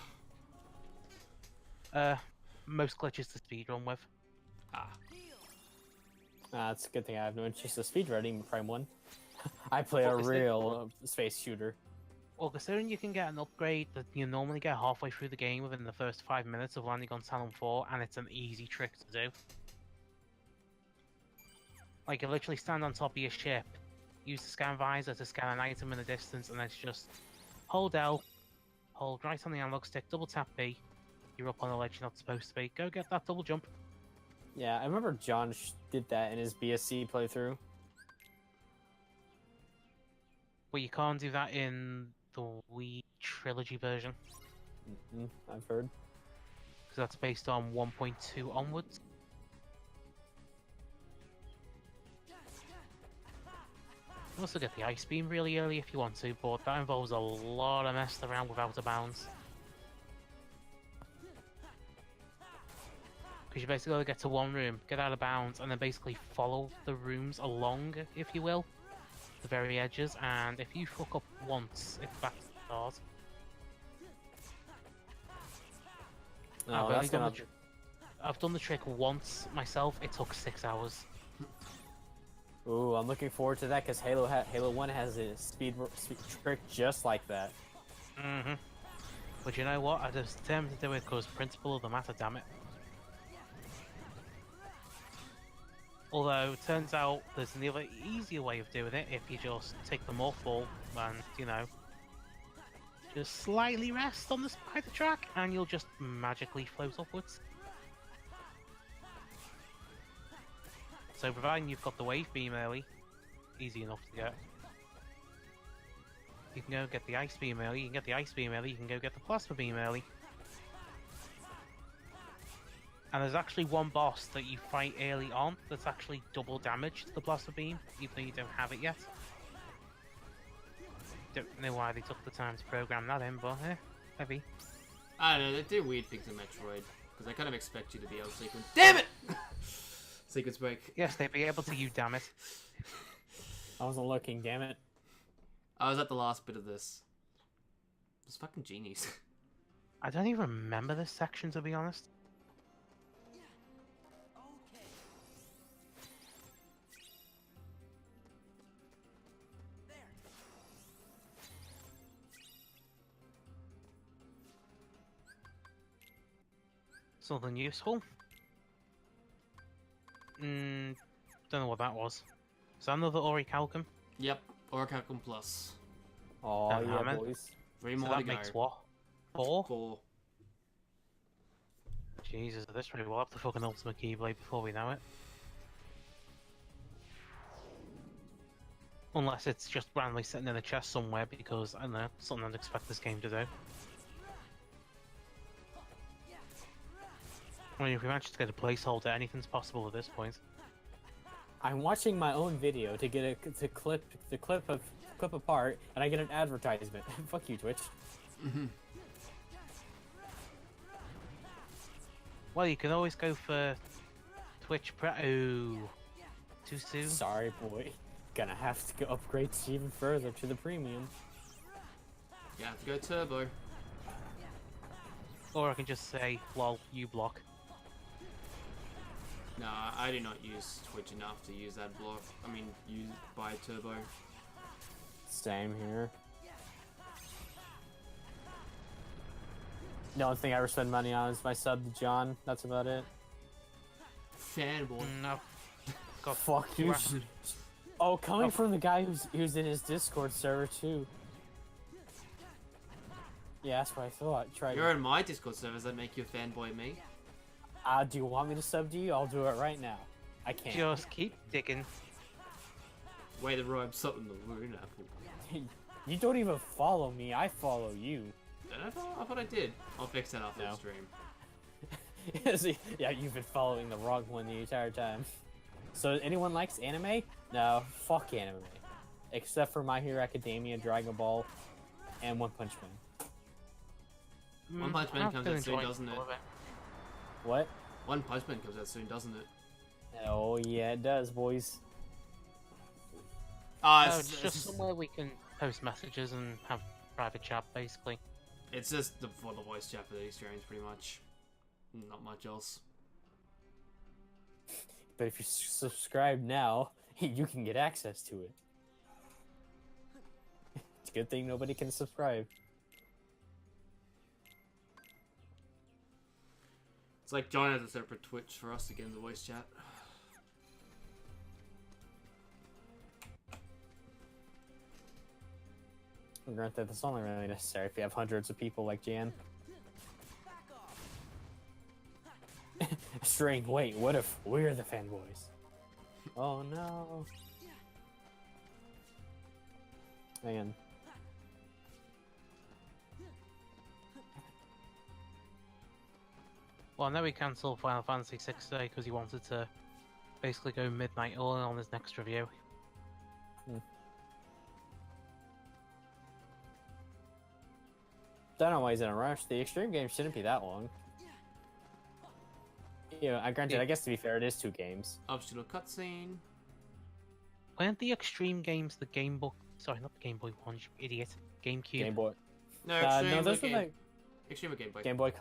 Most glitches to speedrun with. It's a good thing I have no interest in speedrunning Prime 1. I play a What is it? real space shooter. Well, considering you can get an upgrade that you normally get halfway through the game within the first 5 minutes of landing on Talon 4, and it's an easy trick to do. Like, you literally stand on top of your ship, use the scan visor to scan an item in the distance, and then it's just hold L, hold right on the analog stick, double tap B, you're up on the ledge you're not supposed to be. Go get that double jump. Yeah, I remember John did that in his BSC playthrough. But you can't do that in the Wii Trilogy version, I've heard. because that's based on 1.2 onwards. You can also get the Ice Beam really early if you want to, but that involves a lot of messing around with out of bounds. Because you basically gotta get to one room, get out of bounds, and then basically follow the rooms along, if you will, the very edges, and if you fuck up once, it's back to the start. No, that's gonna... I've done the trick once myself, it took 6 hours. Ooh, I'm looking forward to that because Halo 1 has a speed trick just like that. Mm-hmm. But you know what? I just determined to do it because principle of the matter, damn it. Although, it turns out there's another easier way of doing it if you just take the morphle and, you know, just slightly rest on the spider track and you'll just magically float upwards. So providing you've got the wave beam early, easy enough to get. You can go get the ice beam early, you can get the ice beam early, you can go get the plasma beam early. And there's actually one boss that you fight early on that's actually double damage to the plasma beam, even though you don't have it yet. Don't know why they took the time to program that in, but heavy. I don't know, they do weird things in Metroid. Because I kind of expect you to be able to sequence. Damn it! Sequence break. Yes, they'd be able to, you damn it. I wasn't looking, damn it. I was at the last bit of this. Those fucking genies. I don't even remember this section, to be honest. Okay. There. Something useful. Don't know what that was. Is that another Orichalcum? Yep, Orichalcum Plus. Oh, Don't know, yeah, man. boys. 3 So more that to go. makes what? 4? 4. Jesus, at this rate we'll have the fucking ultimate Keyblade before we know it. Unless it's just randomly sitting in a chest somewhere because, I don't know, something I'd expect this game to do. I mean, if we manage to get a placeholder, anything's possible at this point. I'm watching my own video to get to clip apart, and I get an advertisement. Fuck you, Twitch. Well, you can always go for Twitch Pro. Ooh, too soon. Sorry, boy. Gonna have to upgrade even further to the premium. You have to go turbo. Or I can just say, lol, you block. Nah, I do not use Twitch enough to use that block. I mean, use buy turbo. Same here. The only thing I ever spend money on is my sub to John. That's about it. Fanboy. No. God, Fuck you. Wow. Oh, coming from the guy who's in his Discord server too. Yeah, that's what I thought. Try. You're in my Discord servers that make you a fanboy of me. Do you want me to sub to you? I'll do it right now. I can't. Just keep digging. Way to rhyme something the moon apple. You don't even follow me. I follow you. Did I thought I did. I'll fix that after No. the stream. See, yeah, you've been following the wrong one the entire time. So, anyone likes anime? No, fuck anime. Except for My Hero Academia, Dragon Ball, and One Punch Man. One Punch Man I'm comes still out soon, enjoying doesn't it? all of What? One Punch Man comes out soon, doesn't it? Oh, yeah, it does, boys. Ah, No, it's, it's just somewhere we can post messages and have private chat, basically. it's just for the voice chat for these streams, pretty much. Not much else. But if you subscribe now, you can get access to it. It's a good thing nobody can subscribe. It's like John has a separate Twitch for us to get in the voice chat. Granted, that's only really necessary if you have hundreds of people like Jan. Back off. String, wait, what if we're the fanboys? Oh no. Man. Well, I know he cancelled Final Fantasy VI today because he wanted to basically go midnight all on his next review. Don't know why he's in a rush. The extreme game shouldn't be that long. Yeah, granted, I guess to be fair, it is 2 games. Optional cutscene. Weren't the extreme games the Game Boy? Sorry, not the Game Boy One, you idiot. GameCube. Game Boy. No, Extreme, No, those were game, like Extreme or Game Boy.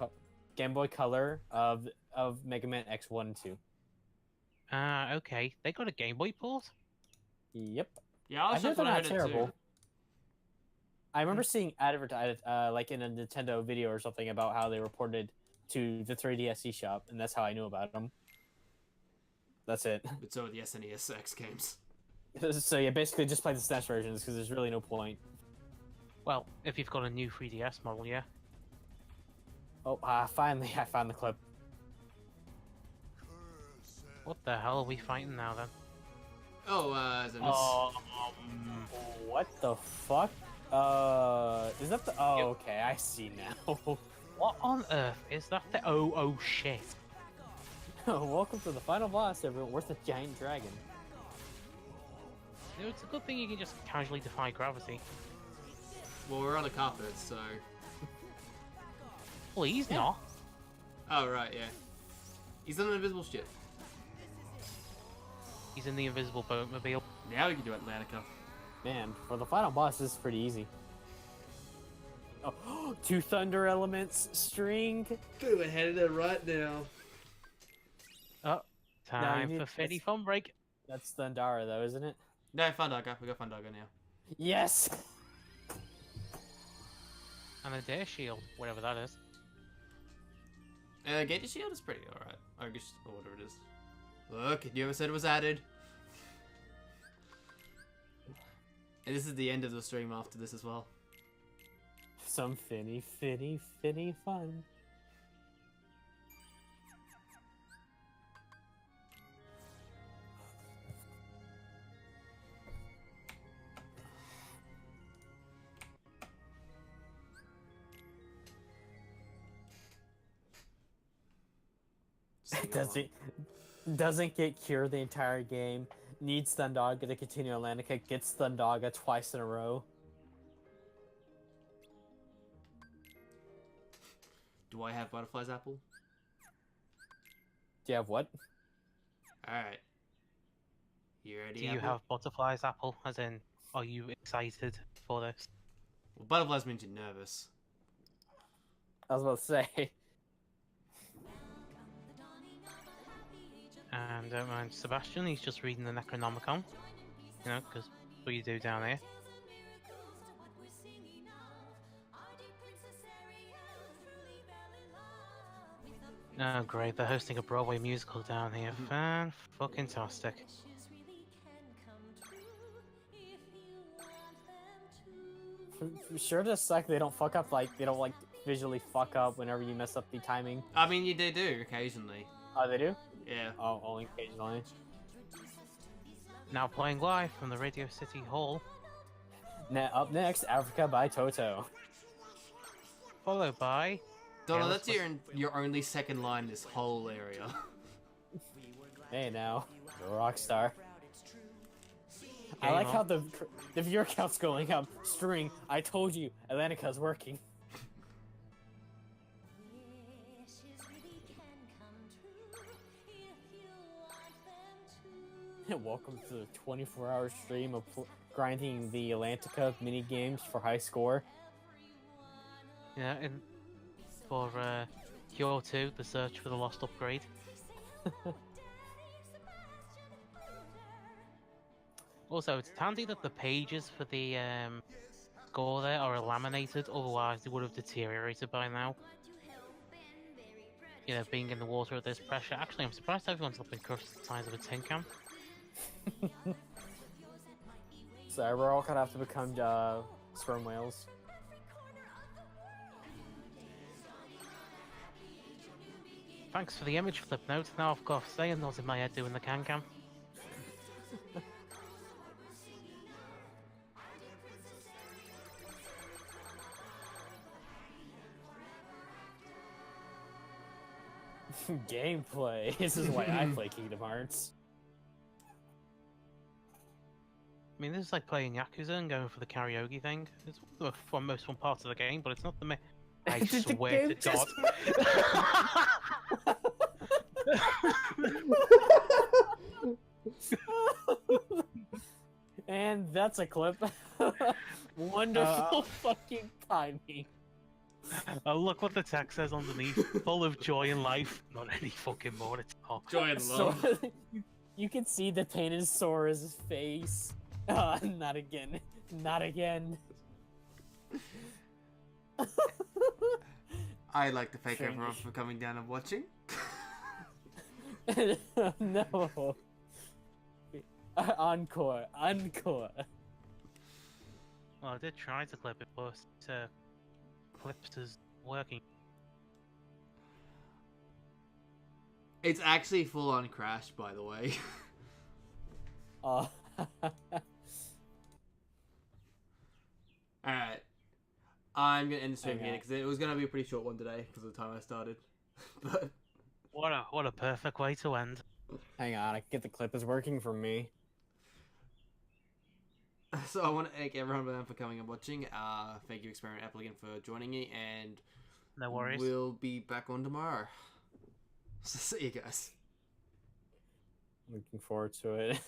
Game Boy Color of Mega Man X1 and 2. Ah, okay. They got a Game Boy port. Yep. Yeah, I I was hear shocked they're when I not heard it terrible. too. I remember seeing advertised, like in a Nintendo video or something about how they reported to the 3DS eShop, and that's how I knew about them. That's it. But so are the SNES X games. So yeah, basically just play the SNES versions because there's really no point. Well, if you've got a new 3DS model, yeah. Oh, finally I found the clip. What the hell are we fighting now then? Oh, as in What the fuck? Is that the? Oh, okay, I see now. What on earth is that? Oh shit! Welcome to the final boss, everyone. Where's the giant dragon? You know, it's a good thing you can just casually defy gravity. well, we're on a carpet, so. Well, he's not. Oh right, yeah. He's on an invisible ship. He's in the invisible boatmobile. Now we can do Atlantica. Man, for the final boss, this is pretty easy. Oh, 2 thunder elements, string. Dude, we're headed there right now. Oh, time need- for Fitty Fun Break. That's Thundara, though, isn't it? No, Fundaga. We got Fundaga now. Yes. And a Dare Shield, whatever that is. Gauge shield is pretty alright. I guess whatever it is. Look, you ever said it was added? And this is the end of the stream after this as well. Some finny fun. Doesn't get cured the entire game. Needs Thundaga to continue Atlantica. Gets Thundaga twice in a row. Do I have Butterfly's apple? Do you have what? Alright. You ready? Do you Apple? have Butterfly's apple? As in, are you excited for this? Well, Butterflies means you're nervous. I was about to say. And don't mind Sebastian, he's just reading the Necronomicon. You know, because what you do down here. Oh great, they're hosting a Broadway musical down here. Fan-fucking-tastic. Sure does suck they don't fuck up, like, they don't, like, visually fuck up whenever you mess up the timing. I mean, they do occasionally. Oh, they do? Yeah. Oh, only occasionally. Now playing live from the Radio City Hall, Up next, Africa by Toto. followed by... Donald, Yeah, that's let's- your only second line in this whole area. Hey now, the Rockstar. I Game like on. how the viewer count's going up. String, I told you, Atlantica's working. Welcome to the 24-hour stream of grinding the Atlantica mini games for high score. Yeah, for Cure 2, the search for the lost upgrade. Also, it's handy that the pages for the score there are laminated, otherwise they would have deteriorated by now. You know, being in the water at this pressure. Actually, I'm surprised everyone's not been crushed the size of a tin can. So we're all gonna have to become sperm whales. Thanks for the image flip note. Now I've got saying those in my head doing the can-can. Gameplay. This is why I play Kingdom Hearts. I mean, this is like playing Yakuza and going for the karaoke thing. It's one of the most fun parts of the game, but it's not the main... I The swear to game God. And that's a clip. Wonderful fucking timing. Oh, look what the text says underneath. Full of joy in life. Not any fucking more, it's not. Joy and So love. you can see the pain in Sora's face. Oh, not again. Not again. I'd like to thank Strange. everyone for coming down and watching. No. Encore. Encore. Well, I did try to clip it, but clipped is working. It's actually full on crash, by the way. Oh. Alright. I'm gonna end the stream Okay. here because it was gonna be a pretty short one today because of the time I started. But What a perfect way to end. Hang on, I can get the clip is working for me. so I want to thank everyone for coming and watching. Thank you, Experiment Applicant, for joining me, and No worries. we'll be back on tomorrow. So see you guys. Looking forward to it.